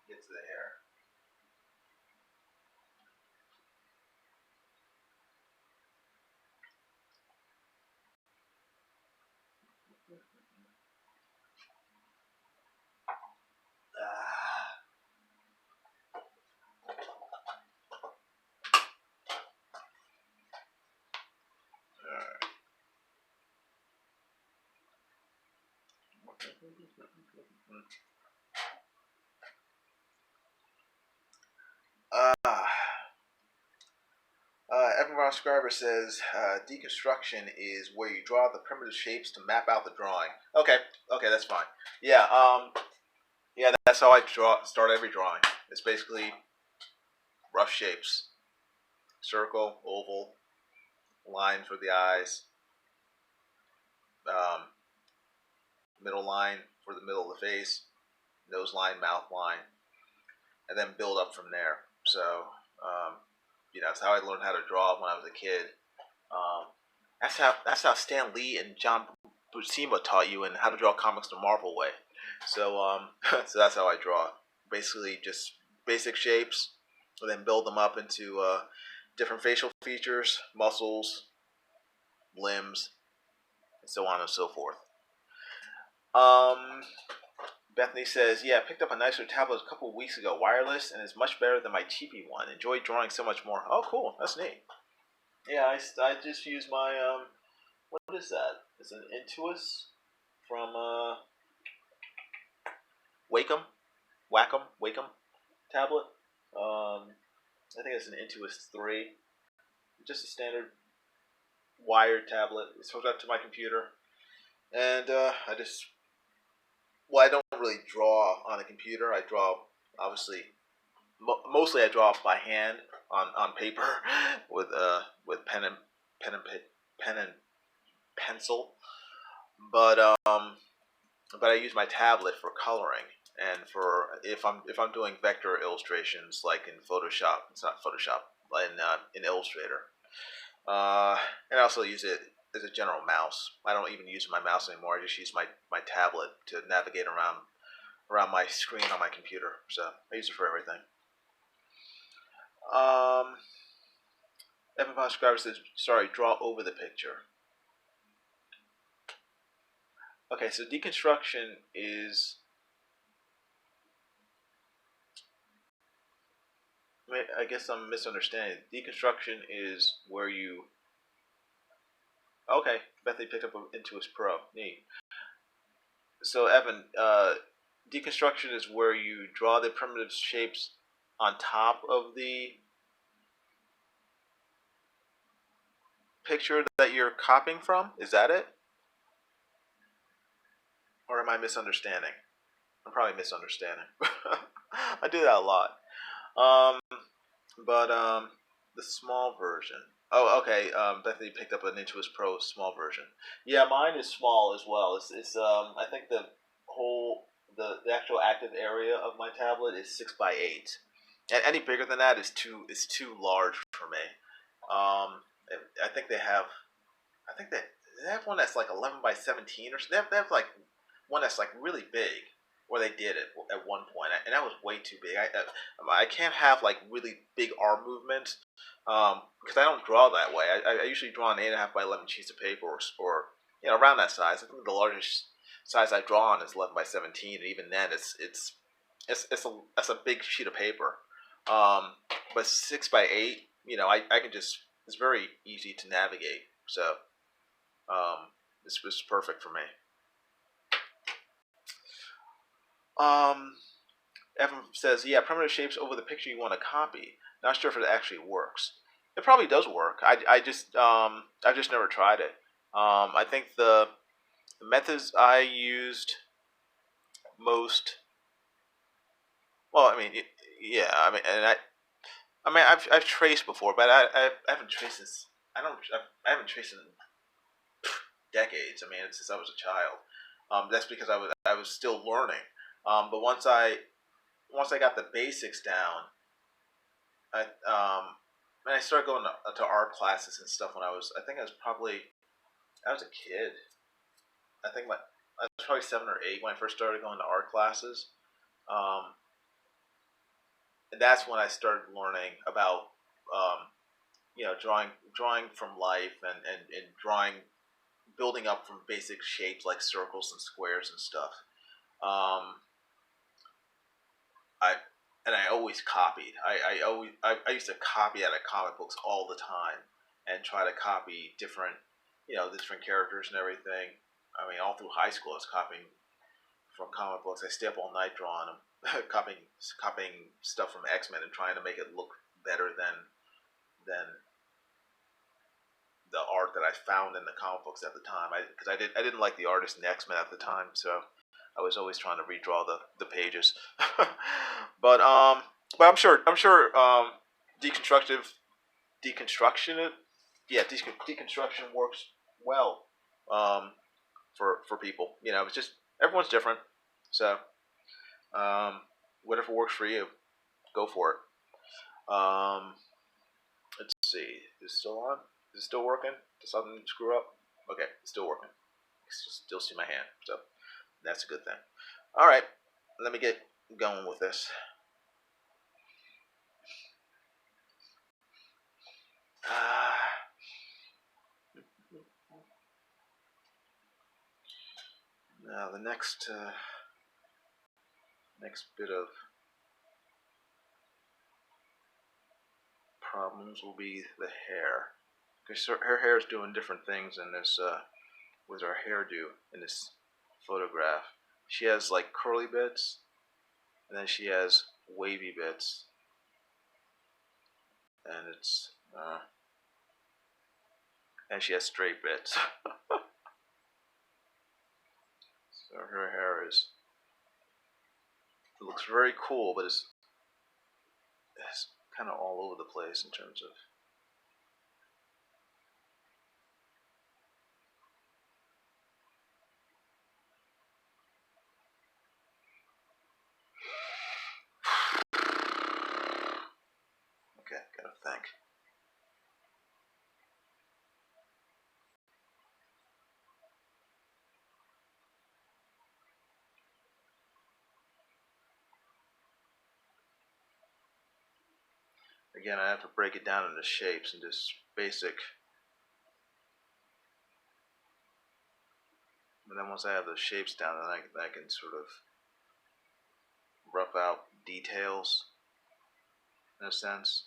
get to the hair. Evan Von Scriber says, deconstruction is where you draw the primitive shapes to map out the drawing. Okay, that's fine. Yeah, that's how I start every drawing. It's basically rough shapes. Circle, oval, line for the eyes, middle line for the middle of the face, nose line, mouth line, and then build up from there. So, that's how I learned how to draw when I was a kid. That's how Stan Lee and John Buscema taught you in how to draw comics the Marvel way. So, so that's how I draw. Basically, just basic shapes, and then build them up into different facial features, muscles, limbs, and so on and so forth. Bethany says, yeah, I picked up a nicer tablet a couple of weeks ago, wireless, and it's much better than my cheapy one. Enjoy drawing so much more. Oh, cool. That's neat. Yeah, I just use my, what is that? It's an Intuos from, Wacom tablet. I think it's an Intuos 3. Just a standard wired tablet. It's hooked up to my computer. And I don't really draw on a computer. I draw, obviously, mostly I draw by hand on paper with pen and pencil. But I use my tablet for coloring and for if I'm doing vector illustrations like in Photoshop. It's not Photoshop, in Illustrator. And I also use it as a general mouse. I don't even use my mouse anymore. I just use my tablet to navigate around my screen on my computer. So I use it for everything. Evan Von Scriber says, sorry, draw over the picture. Okay, so deconstruction is, I guess I'm misunderstanding. Deconstruction is where you, okay, Bethany picked up Intuos Pro. Neat. So Evan, deconstruction is where you draw the primitive shapes on top of the picture that you're copying from? Is that it? Or am I misunderstanding? I'm probably misunderstanding. I do that a lot. But the small version. Oh, okay. Bethany picked up an Intuos Pro small version. Yeah, mine is small as well. It's I think the actual active area of my tablet is 6 by 8. And any bigger than that is too large for me. I think they have one that's like 11 by 17 or something. They have like one that's like really big, or they did it at one point, and that was way too big. I can't have like really big arm movement because I don't draw that way. I usually draw an 8.5 by 11 sheets of paper, or around that size. I think the largest size I draw on is 11 by 17, and even then that's a big sheet of paper. But 6 by 8, I can just, it's very easy to navigate. So this was perfect for me. Evan says, yeah, primitive shapes over the picture you want to copy. Not sure if it actually works. It probably does work. I've just never tried it. I think the methods I used most, well, I mean, yeah, I've traced before, but I haven't traced since, I haven't traced in decades. I mean, since I was a child. That's because I was still learning. But once I got the basics down, I started going to art classes and stuff when I was a kid. I was probably 7 or 8 when I first started going to art classes. And that's when I started learning about, drawing from life and drawing, building up from basic shapes like circles and squares and stuff. I always copied. I used to copy out of comic books all the time and try to copy different characters and everything. I mean, all through high school, I was copying from comic books. I stay up all night drawing them, copying stuff from X-Men and trying to make it look better than the art that I found in the comic books at the time. Because I didn't like the artist in X-Men at the time, so I was always trying to redraw the pages. but I'm sure deconstruction works well for people. It's just everyone's different. So whatever works for you, go for it. Let's see. Is it still on? Is it still working? Did something screw up? Okay, it's still working. Still see my hand. So that's a good thing. All right, let me get going with this. Now the next Next bit of problems will be the hair. Because her hair is doing different things in this, with her hairdo in this photograph. She has like curly bits, and then she has wavy bits, and and she has straight bits. So her hair it looks very cool, but it's kind of all over the place in terms of. Okay, gotta think. Again, I have to break it down into shapes and just basic. And then once I have those shapes down, then I can sort of rough out details in a sense.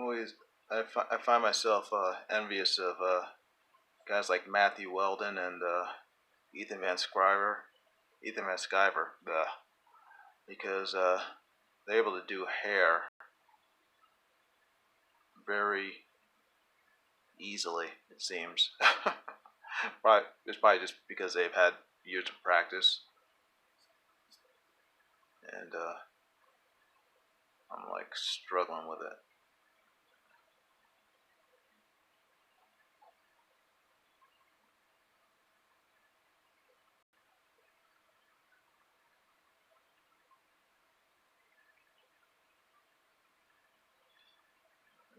always I find myself envious of guys like Matthew Weldon and Ethan Van Sciver, because they're able to do hair very easily, it seems. It's probably just because they've had years of practice, and I'm like struggling with it.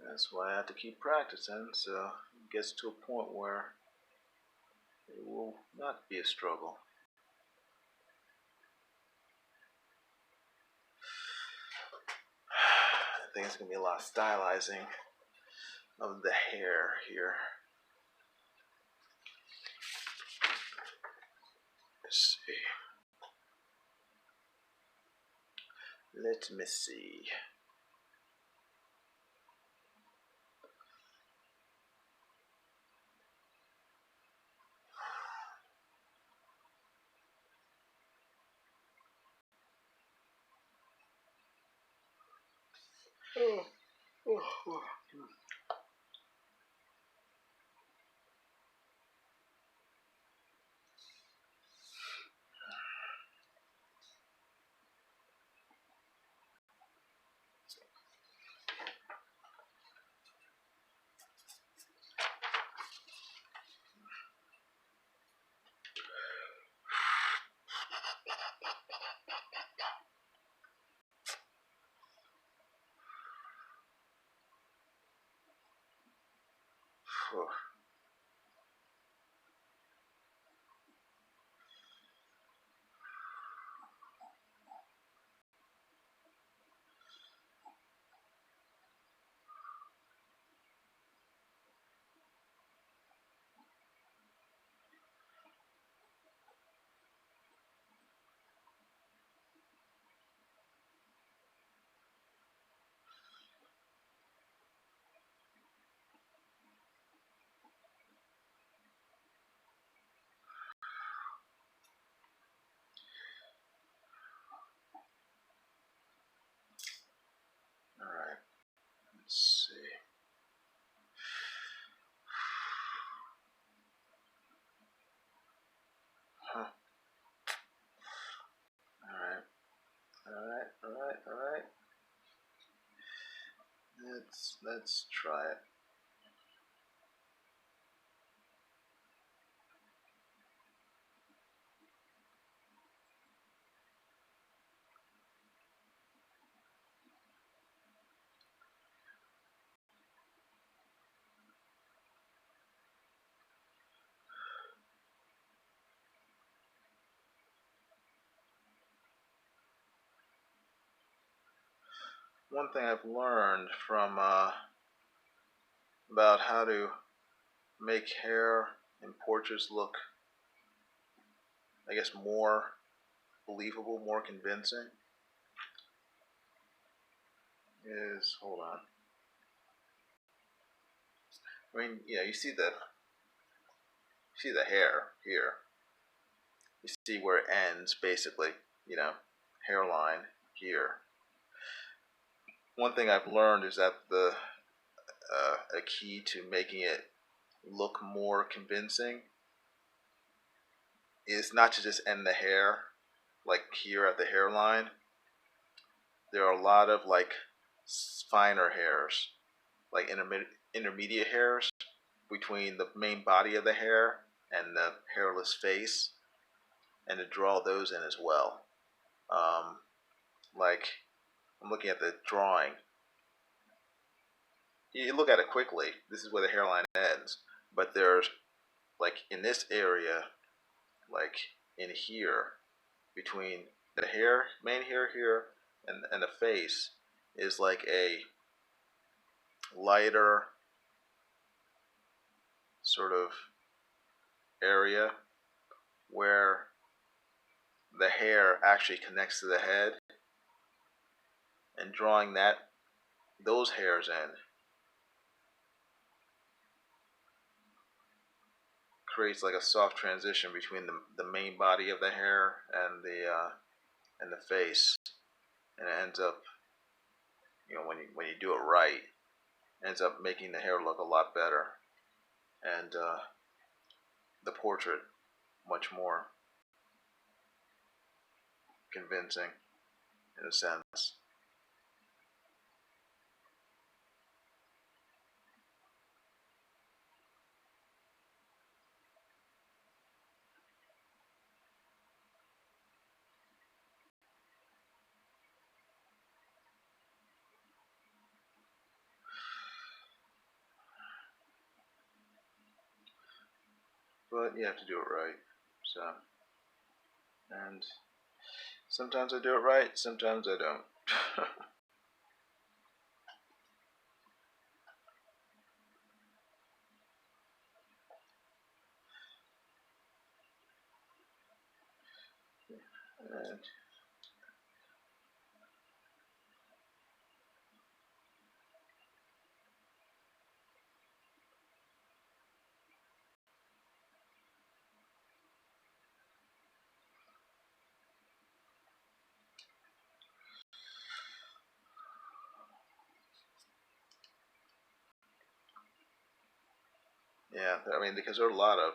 That's why I have to keep practicing, so it gets to a point where it will not be a struggle. I think it's going to be a lot of stylizing of the hair here. Let's see. Let me see. Alright, let's see. Huh. Alright. Let's try it. One thing I've learned from about how to make hair in portraits look, I guess, more believable, more convincing, is, hold on. I mean, you see the hair here. You see where it ends, basically, hairline here. One thing I've learned is that a key to making it look more convincing is not to just end the hair, like here at the hairline. There are a lot of like finer hairs, like intermediate hairs between the main body of the hair and the hairless face, and to draw those in as well. Like, I'm looking at the drawing. You look at it quickly. This is where the hairline ends, but there's, like, in this area, like in here, between the hair, main hair here, and the face, is like a lighter sort of area where the hair actually connects to the head, and drawing those hairs in creates like a soft transition between the main body of the hair and the face, and it ends up, you know, when you do it right, it ends up making the hair look a lot better, and the portrait much more convincing in a sense. But you have to do it right. So, and sometimes I do it right, sometimes I don't. And yeah, I mean, because there are a lot of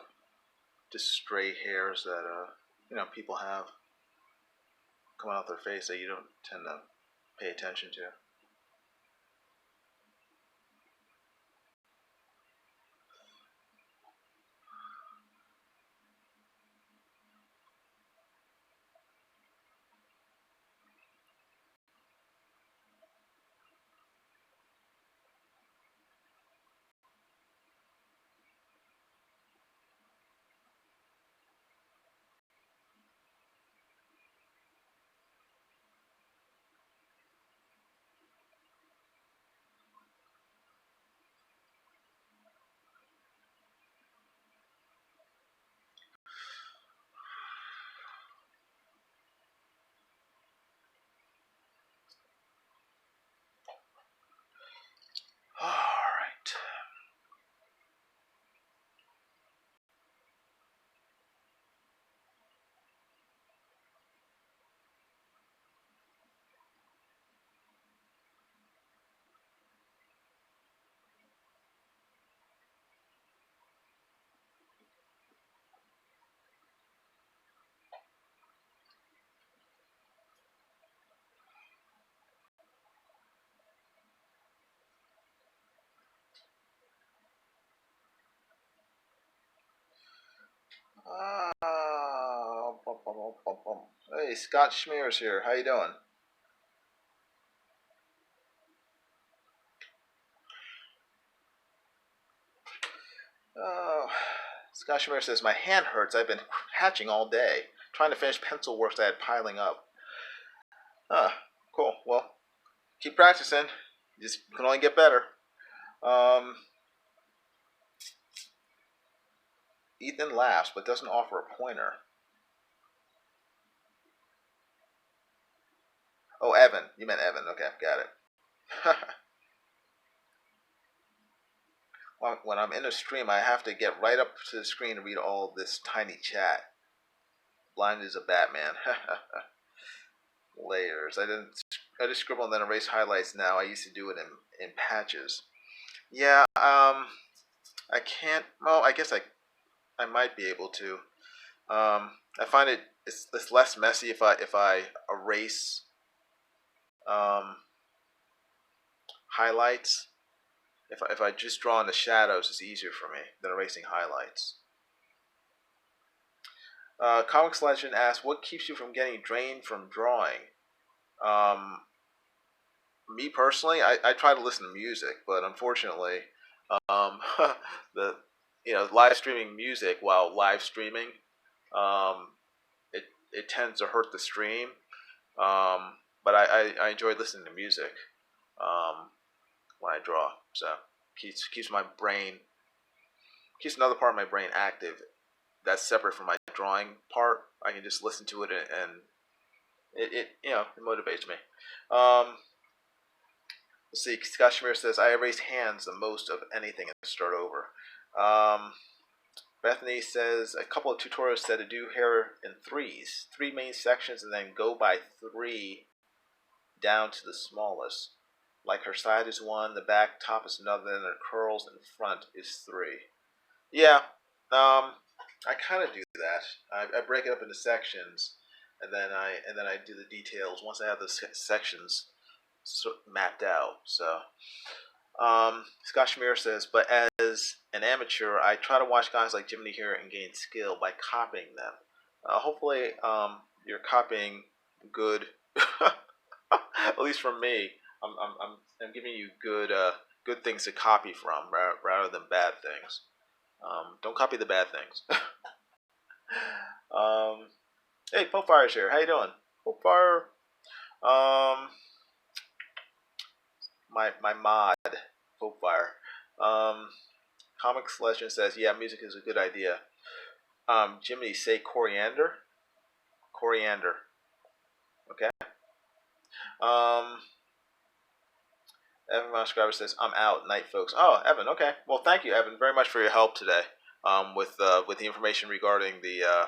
just stray hairs that you know, people have coming off their face that you don't tend to pay attention to. All right. Bum, bum, bum, bum, bum. Hey, Scott Schmear's here. How you doing? Oh, Scott Schmear says, my hand hurts. I've been hatching all day, trying to finish pencil works I had piling up. Cool. Well, keep practicing. You just can only get better. Ethan laughs, but doesn't offer a pointer. Oh, Evan. You meant Evan. Okay, got it. When I'm in a stream, I have to get right up to the screen to read all this tiny chat. Blind as a Batman. Layers. I just scribble and then erase highlights now. I used to do it in patches. Yeah, I can't. Well, I guess I might be able to. I find it's less messy if I erase highlights. If I just draw in the shadows, it's easier for me than erasing highlights. Comics Legend asks, what keeps you from getting drained from drawing? Me personally, I try to listen to music, but unfortunately, the live streaming music while live streaming, um, it tends to hurt the stream. But I enjoy listening to music when I draw, so keeps my brain, keeps another part of my brain active. That's separate from my drawing part. I can just listen to it and it motivates me. Let's see. Scott Schmear says, I erase hands the most of anything and start over. Bethany says a couple of tutorials said to do hair in threes, 3 main sections, and then go by 3 down to the smallest. Like her side is 1, the back top is another, and her curls in front is 3. Yeah, I kind of do that. I break it up into sections, and then I do the details once I have the sections mapped out. So, Scott Schmier says, but as an amateur, I try to watch guys like Jiminy here and gain skill by copying them. Hopefully, you're copying good. At least from me, I'm giving you good things to copy from rather than bad things. Don't copy the bad things. Hey, Popefire's here. How you doing, Popefire? My mod, Popefire. Comics Legend says, yeah, music is a good idea. Jimmy, say coriander. Coriander. Okay. Evan Subscriber says, I'm out. Night, folks. Oh, Evan. Okay. Well, thank you, Evan, very much for your help today. With the information regarding the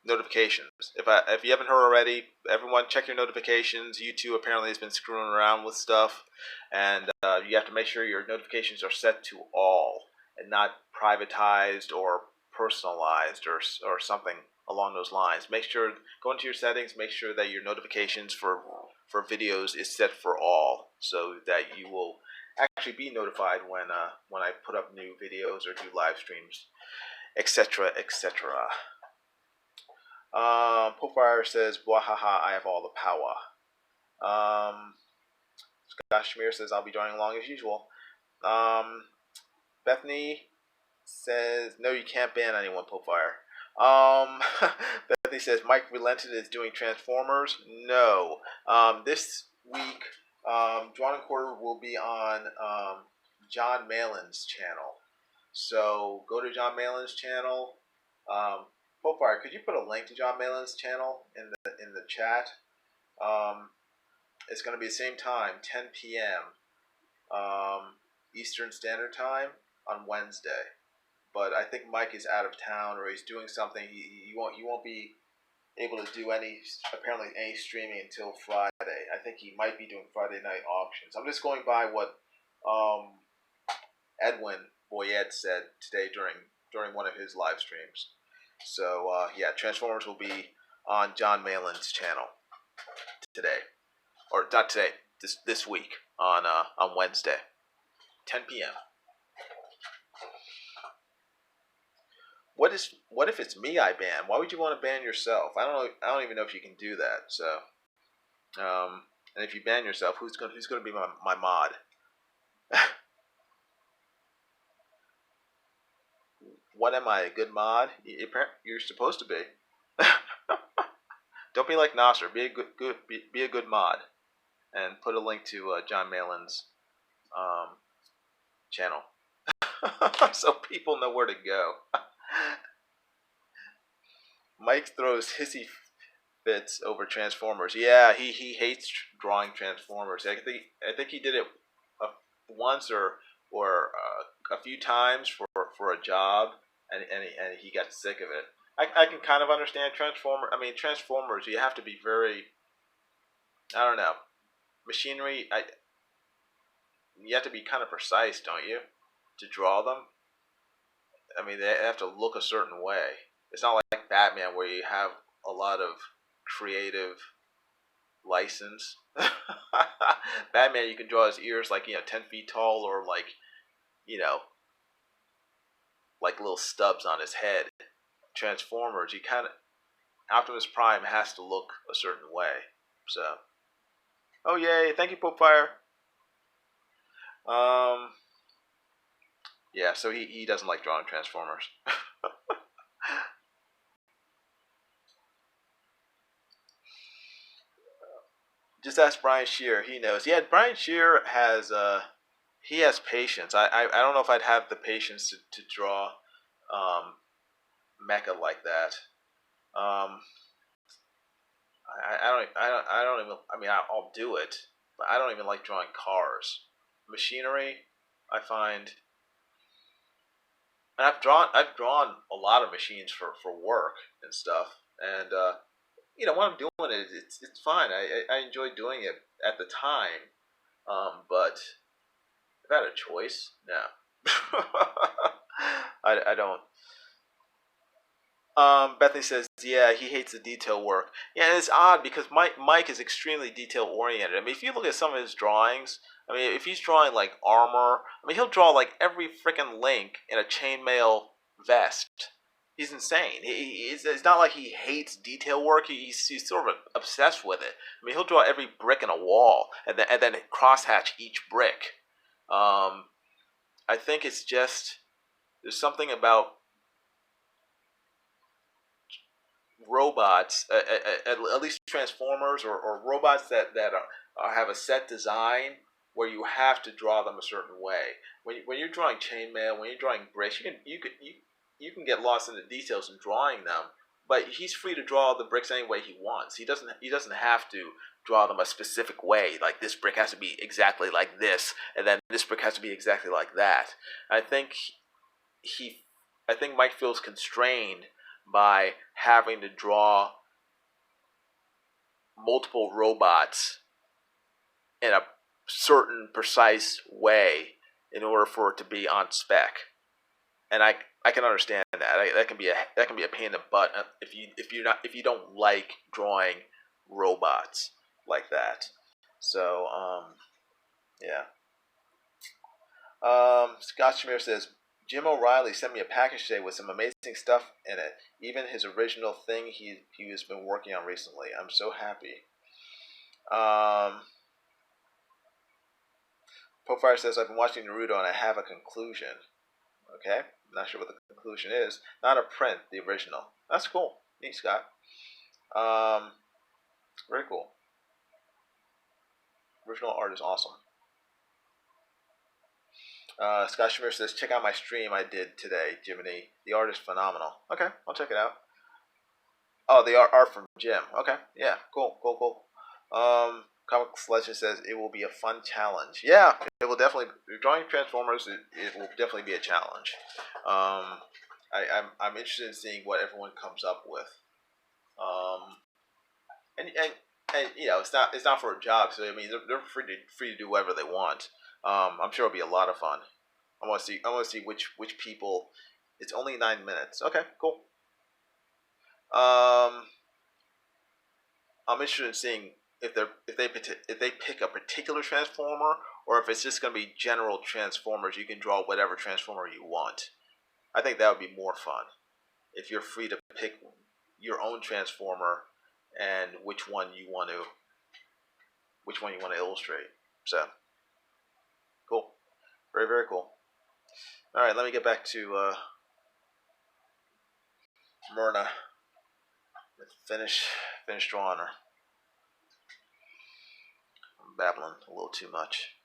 notifications. If you haven't heard already, everyone check your notifications. YouTube apparently has been screwing around with stuff, and you have to make sure your notifications are set to all and not privatized or personalized or something along those lines. Make sure, go into your settings, make sure that your notifications for videos is set for all, so that you will actually be notified when I put up new videos or do live streams, etc., etc. Popefire says, "Bwahaha, I have all the power." Scott Schmier says, "I'll be joining along as usual." Bethany says, "No, you can't ban anyone, Popefire." Bethany says, "Mike Relented is doing Transformers." No. This week, Drawn and Quarter will be on John Malin's channel. So go to John Malin's channel. Popefire, could you put a link to John Malin's channel in the chat? It's going to be the same time, 10 p.m. Eastern Standard Time on Wednesday. But I think Mike is out of town or he's doing something. You won't be able to do any streaming until Friday. I think he might be doing Friday night auctions. I'm just going by what Edwin Boyette said today during one of his live streams. So yeah, Transformers will be on John Malin's channel today, or not today, this week on Wednesday, 10 p.m. What if it's me I ban? Why would you want to ban yourself? I don't even know if you can do that. So, and if you ban yourself, who's going to be my mod? What am I, a good mod? You're supposed to be. Don't be like Nasser. Be a good mod, and put a link to John Malin's channel, so people know where to go. Mike throws hissy fits over Transformers. Yeah, he hates drawing Transformers. I think he did it once or a few times for a job, and he got sick of it. I can kind of understand Transformers. You have to be very, I don't know, machinery. You have to be kind of precise, don't you, to draw them? I mean, they have to look a certain way. It's not like Batman where you have a lot of creative license. Batman, you can draw his ears like 10 feet tall, or like little stubs on his head. Transformers, you kind of, Optimus Prime has to look a certain way. So, oh yay! Thank you, Popefire. Yeah, so he doesn't like drawing Transformers. Just ask Brian Shear. He knows. Yeah, Brian Shear has patience. I don't know if I'd have the patience to draw mecha like that. I don't even. I mean, I'll do it, but I don't even like drawing cars. Machinery, I find And I've drawn a lot of machines for work and stuff. And when I'm doing it, it's fine. I enjoy doing it at the time. But if I had a choice, no. I don't. Bethany says, yeah, he hates the detail work. Yeah, and it's odd because Mike is extremely detail oriented. I mean, if you look at some of his drawings, I mean, if he's drawing like armor, I mean, he'll draw like every freaking link in a chainmail vest. He's insane. It's not like he hates detail work. He's sort of obsessed with it. I mean, he'll draw every brick in a wall and then crosshatch each brick. I think it's just there's something about robots, at least Transformers or robots that have a set design where you have to draw them a certain way. When you're drawing chainmail, when you're drawing bricks, you can get lost in the details in drawing them. But he's free to draw the bricks any way he wants. He doesn't have to draw them a specific way. Like this brick has to be exactly like this, and then this brick has to be exactly like that. I think he, I think Mike feels constrained by having to draw multiple robots in a certain precise way in order for it to be on spec. And I can understand that. That can be a pain in the butt if you don't like drawing robots like that. So yeah. Scott Schmier says Jim O'Reilly sent me a package today with some amazing stuff in it. Even his original thing he has been working on recently. I'm so happy. Popefire says I've been watching Naruto and I have a conclusion. Okay, I'm not sure what the conclusion is. Not a print, the original. That's cool. Neat, Scott. Very cool. Original art is awesome. Scott Schmier says, check out my stream I did today, Jiminy. The art is phenomenal. Okay, I'll check it out. Oh, the art from Jim. Okay, yeah, cool. Comics Legend says it will be a fun challenge. Yeah, it will definitely. Drawing Transformers, it will definitely be a challenge. I'm interested in seeing what everyone comes up with. And it's not for a job, so I mean they're free to do whatever they want. I'm sure it'll be a lot of fun. I want to see which people. It's only 9 minutes. Okay, cool. I'm interested in seeing if they pick a particular Transformer or if it's just going to be general Transformers. You can draw whatever Transformer you want. I think that would be more fun if you're free to pick your own Transformer and which one you want to illustrate. So cool, very very cool. All right, let me get back to Myrna. Finish drawing her. I'm babbling a little too much.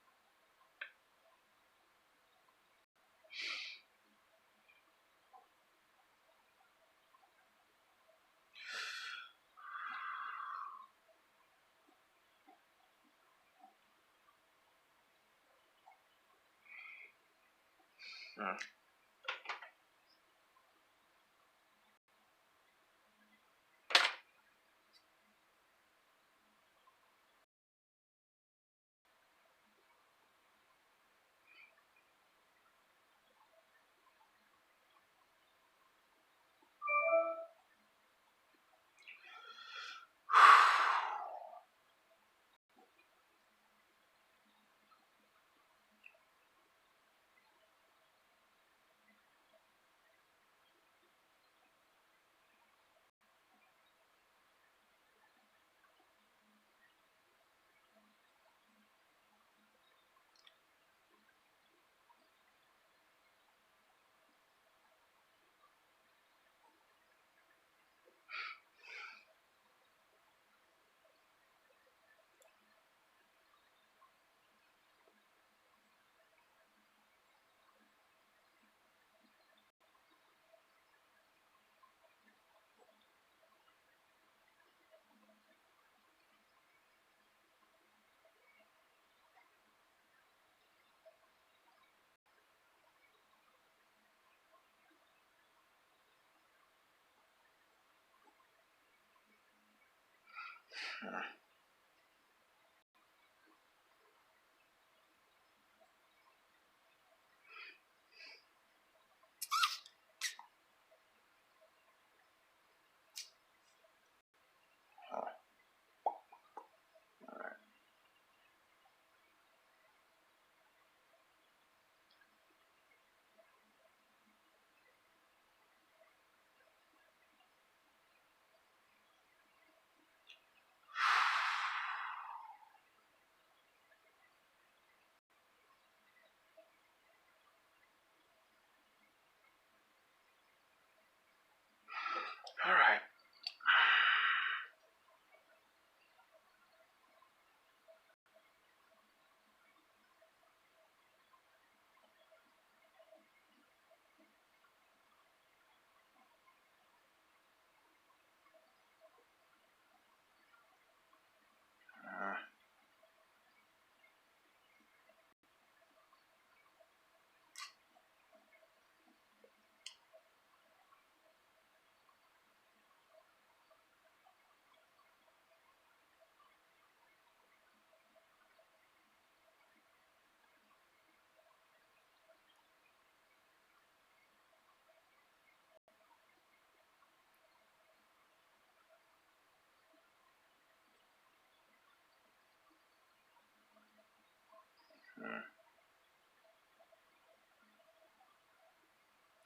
All right.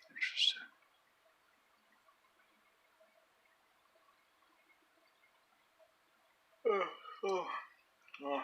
Interesting. Oh. All right.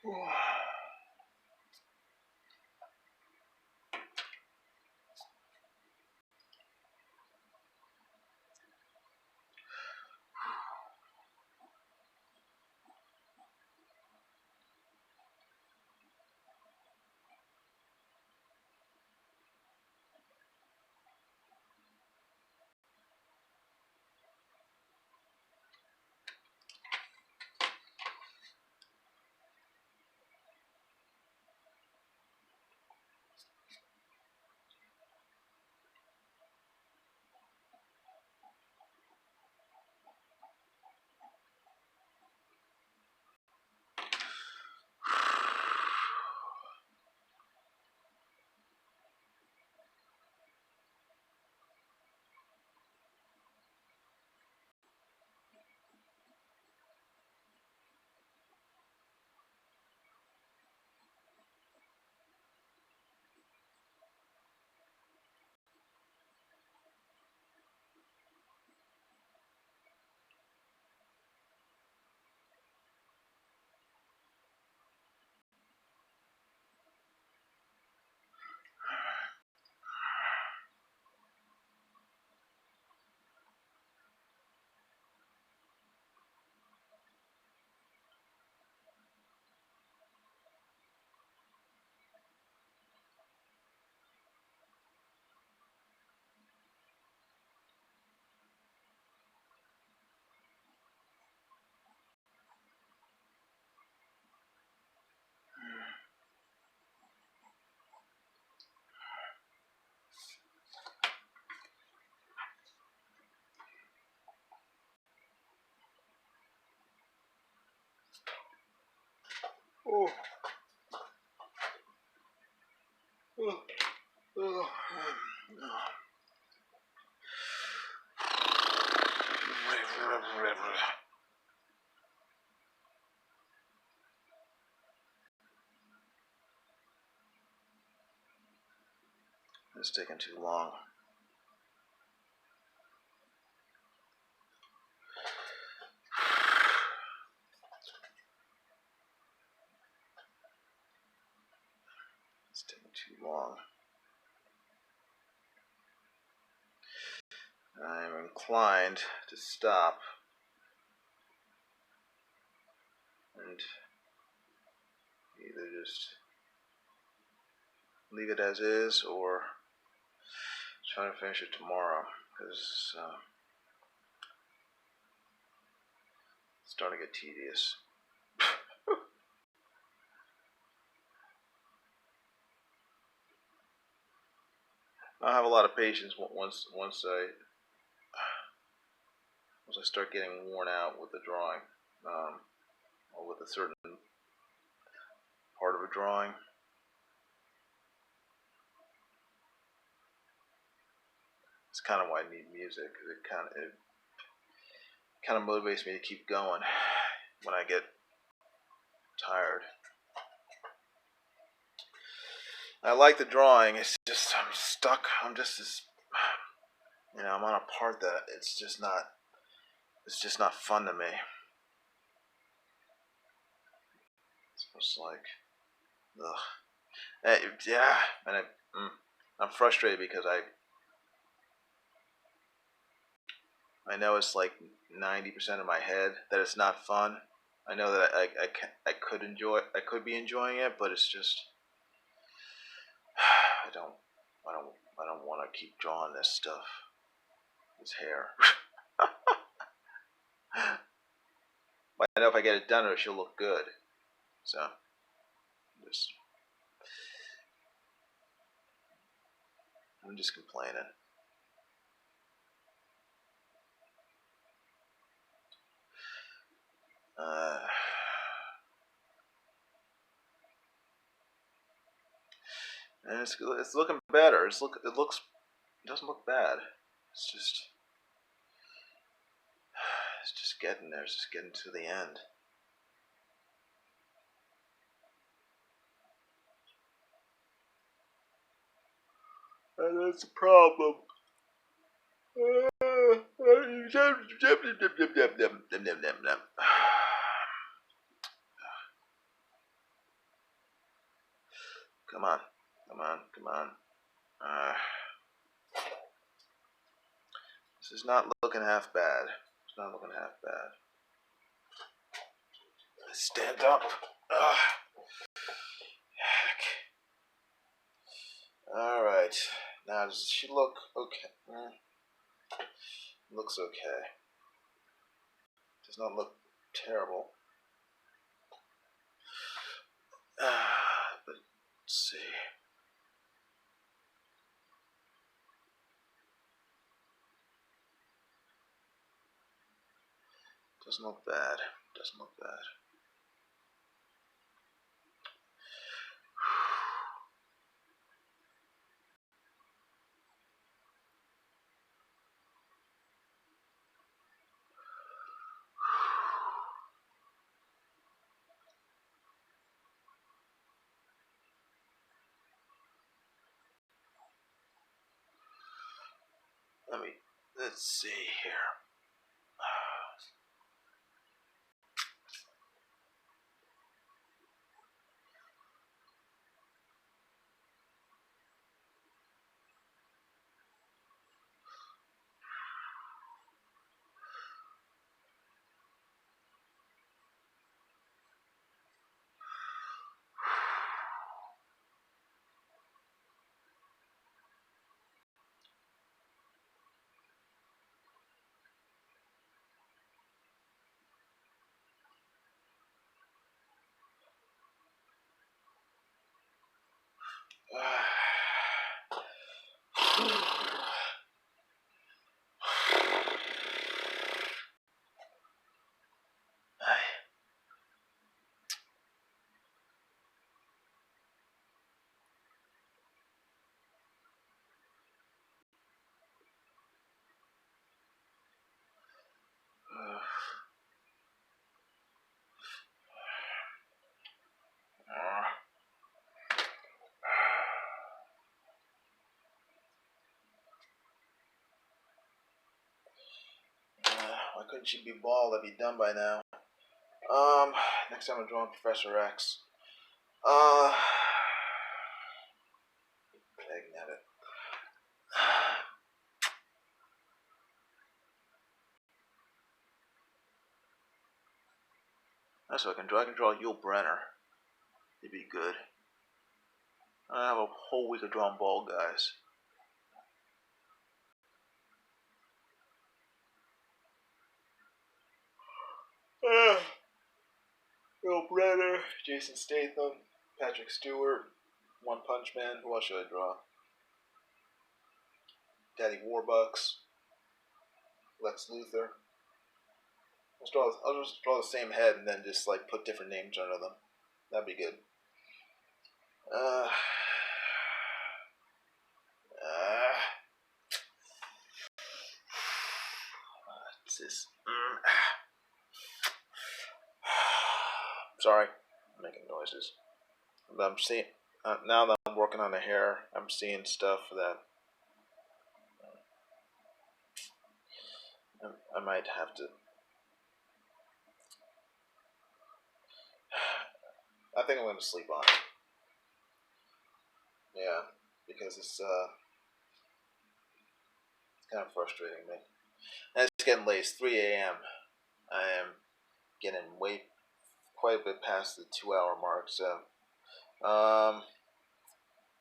Oh. Oh. Oh. It's taking too long. It's taking too long. I'm inclined to stop and either just leave it as is or try to finish it tomorrow, because it's starting to get tedious. I have a lot of patience once I start getting worn out with the drawing, or with a certain part of a drawing. It's kind of why I need music, because it kind of motivates me to keep going when I get tired. I like the drawing. It's just I'm stuck. I'm just this, I'm on a part that it's just not fun to me. It's just like, ugh. Yeah, and I'm frustrated because I know it's like 90% of my head that it's not fun. I know that I could be enjoying it, but it's just I don't want to keep drawing this stuff. This hair. But I know if I get it done, it should look good. So I'm just complaining. And it's looking better. It doesn't look bad. It's just getting there. It's just getting to the end. And that's a problem. Come on. This is not looking half bad. It's not looking half bad. Stand up. Heck. Alright. Now, does she look okay? Looks okay. Does not look terrible. But let's see. Doesn't look bad. Doesn't look bad. Let's see here. couldn't she be bald? I'd be done by now. Next time I'm drawing Professor X. Pegging at it. That's what I can draw. I can draw Yul Brenner. It'd be good. I have a whole week of drawing bald guys. Yul Brenner, Jason Statham, Patrick Stewart, One Punch Man. Who else should I draw? Daddy Warbucks, Lex Luthor. I'll just draw the same head and then just like put different names under them. That'd be good. Sorry, I'm making noises. But I'm seeing now that I'm working on the hair, I'm seeing stuff that I might have to. I think I'm going to sleep on it. Yeah, because it's kind of frustrating me. And it's getting late. It's 3 a.m. I am getting quite a bit past the 2-hour mark, so that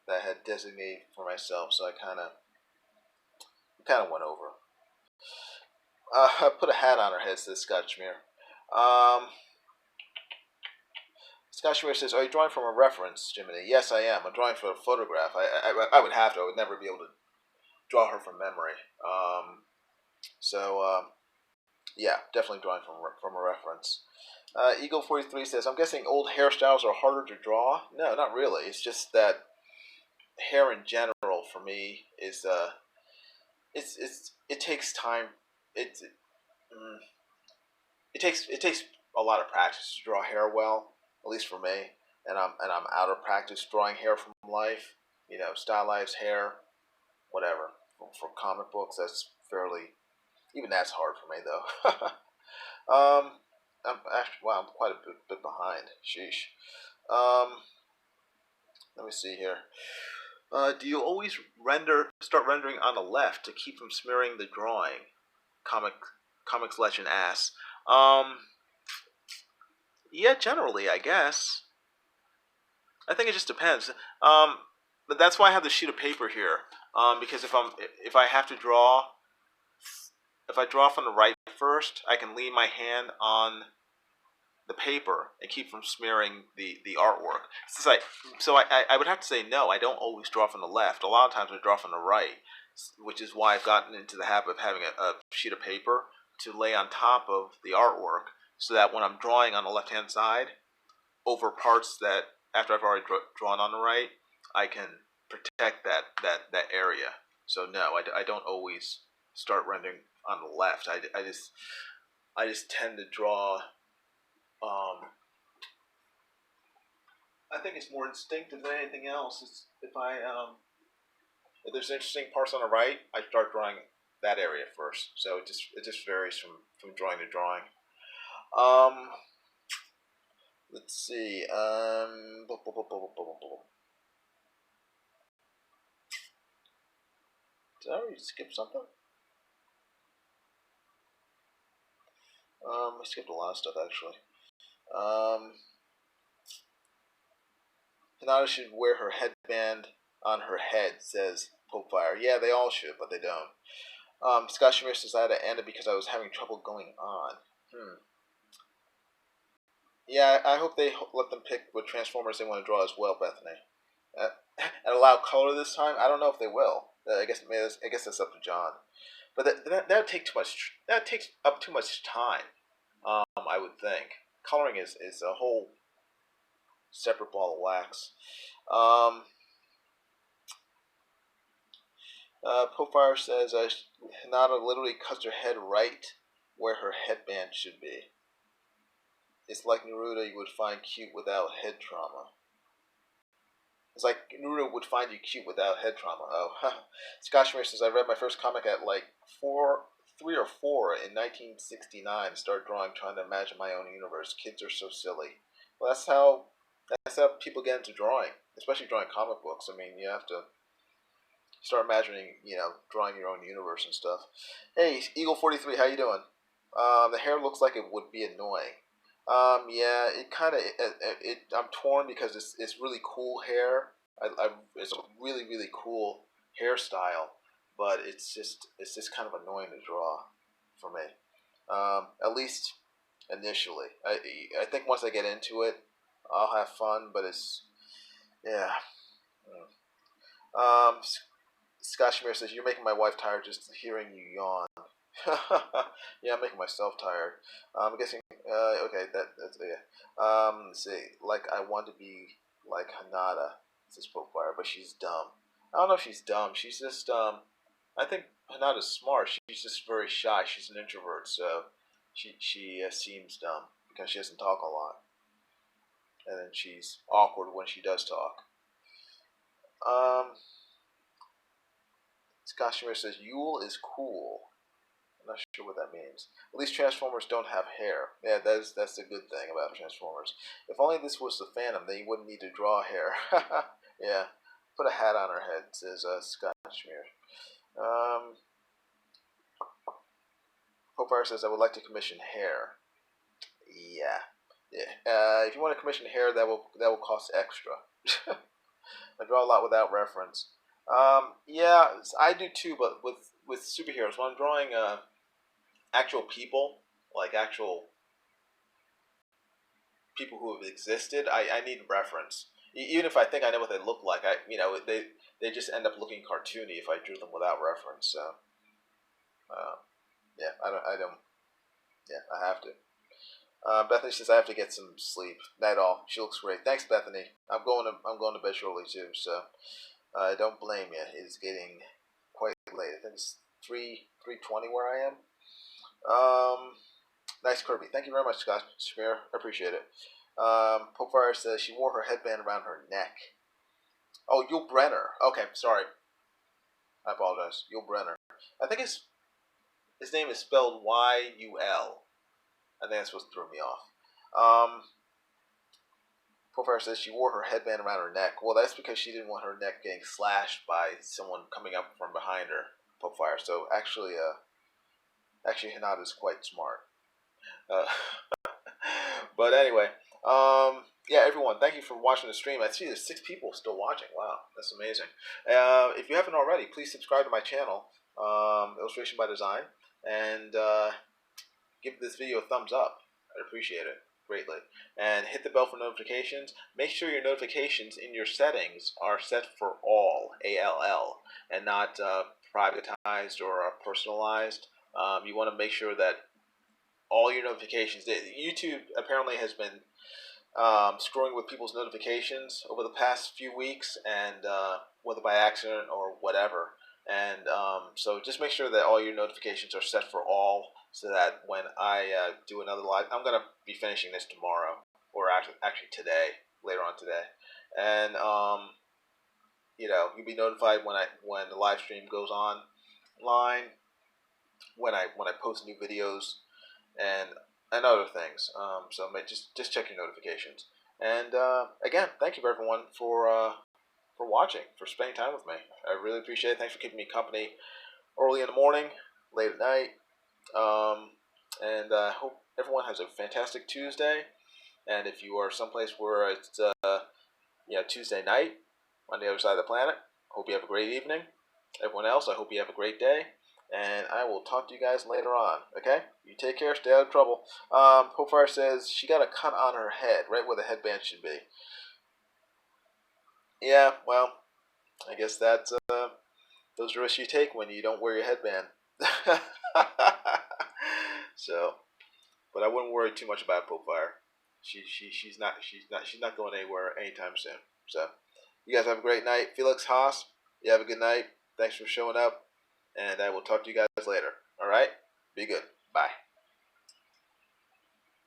I had designated for myself. So I kind of went over. I put a hat on her head, says Scott Schmear. Scott Schmear says, "Are you drawing from a reference, Jiminy?" Yes, I am. I'm drawing for a photograph. I would have to. I would never be able to draw her from memory. Yeah, definitely drawing from a reference. Eagle 43 says, "I'm guessing old hairstyles are harder to draw." No, not really. It's just that hair in general for me is it takes time. It takes a lot of practice to draw hair well, at least for me. And I'm out of practice drawing hair from life. You know, stylized hair, whatever. For comic books, that's even that's hard for me though. I'm quite a bit behind. Sheesh. Let me see here. Do you always start rendering on the left to keep from smearing the drawing? Comics Legend asks. Yeah, generally, I guess. I think it just depends. But that's why I have the sheet of paper here. Because if I have to draw, if I draw from the right first, I can lean my hand on the paper and keep from smearing the artwork. So I would have to say no, I don't always draw from the left. A lot of times I draw from the right, which is why I've gotten into the habit of having a sheet of paper to lay on top of the artwork, so that when I'm drawing on the left-hand side, over parts that, after I've already drawn on the right, I can protect that area. So no, I don't always start rendering on the left. I just tend to draw. I think it's more instinctive than anything else. It's if there's interesting parts on the right, I start drawing that area first. So it just varies from drawing to drawing. Let's see. Did I already skip something? I skipped a lot of stuff actually. Hinata should wear her headband on her head, says Popefire. Yeah, they all should, but they don't. Scott Schmier says I had to end it because I was having trouble going on. Yeah, I hope they let them pick what Transformers they want to draw as well, Bethany. And allow color this time? I don't know if they will. I guess that's up to John. But that would take too much. That takes up too much time. I would think coloring is a whole separate ball of wax. Popefire says Hinata literally cuts her head right where her headband should be. It's like Naruto you would find cute without head trauma. It's like Naruto would find you cute without head trauma. Oh, Scott Schmier says I read my first comic at like 3 or 4 in 1969 and started drawing, trying to imagine my own universe. Kids are so silly. Well, that's how people get into drawing, especially drawing comic books. I mean, you have to start imagining, drawing your own universe and stuff. Hey, Eagle43, how you doing? The hair looks like it would be annoying. Yeah, it kind of. I'm torn because it's really cool hair. It's a really really cool hairstyle, but it's just kind of annoying to draw for me. At least initially. I think once I get into it, I'll have fun. But it's yeah. Scott Schmier says, "You're making my wife tired just hearing you yawn." Yeah, I'm making myself tired. I'm guessing. Okay, that's yeah. Let's see. Like I want to be like Hanada, says Popefire, but she's dumb. I don't know if she's dumb. She's just I think Hanada's smart. She's just very shy. She's an introvert, so she seems dumb because she doesn't talk a lot, and then she's awkward when she does talk. Scott Schmier says Yule is cool. I'm not sure what that means. At least Transformers don't have hair. Yeah, that's the good thing about Transformers. If only this was the Phantom, then you wouldn't need to draw hair. Yeah, put a hat on her head, says Scott Schmier. Popefire says, I would like to commission hair. Yeah. If you want to commission hair, that will cost extra. I draw a lot without reference. Yeah, I do too, but with superheroes, when I'm drawing actual people, like actual people who have existed, I need reference. Even if I think I know what they look like, they just end up looking cartoony if I drew them without reference. So, yeah, I have to. Bethany says I have to get some sleep. Night all. She looks great. Thanks, Bethany. I'm going to bed shortly too, so I don't blame you. It's getting quite late. I think it's 3:20 where I am. Nice Kirby. Thank you very much, Scott Schmier. I appreciate it. Popefire says she wore her headband around her neck. Oh, Yul Brenner. Okay, sorry. I apologize. Yul Brenner. I think his name is spelled Y-U-L. I think that's what threw me off. Popefire says she wore her headband around her neck. Well, that's because she didn't want her neck getting slashed by someone coming up from behind her. Popefire. So actually Hinata's quite smart. But anyway, yeah, everyone, thank you for watching the stream. I see there's 6 people still watching. Wow, that's amazing. If you haven't already, please subscribe to my channel, Illustration by Design, and give this video a thumbs up. I'd appreciate it greatly. And hit the bell for notifications. Make sure your notifications in your settings are set for all, ALL, and not privatized or personalized. You want to make sure that all your notifications. YouTube apparently has been screwing with people's notifications over the past few weeks, and whether by accident or whatever. And so just make sure that all your notifications are set for all, so that when I do another live, I'm going to be finishing this tomorrow, or actually today, later on today. And you'll be notified when the live stream goes online, when I post new videos, and other things. So just check your notifications. And again, thank you everyone for watching, for spending time with me. I really appreciate it. Thanks for keeping me company early in the morning, late at night. And I hope everyone has a fantastic Tuesday. And if you are someplace where it's Tuesday night on the other side of the planet, hope you have a great evening. Everyone else, I hope you have a great day. And I will talk to you guys later on. Okay? You take care. Stay out of trouble. Popefire says she got a cut on her head, right where the headband should be. Yeah, well, I guess that's those risks you take when you don't wear your headband. So, but I wouldn't worry too much about Popefire. She's not going anywhere anytime soon. So, you guys have a great night. Felix Haas, you have a good night. Thanks for showing up. And I will talk to you guys later. All right? Be good. Bye.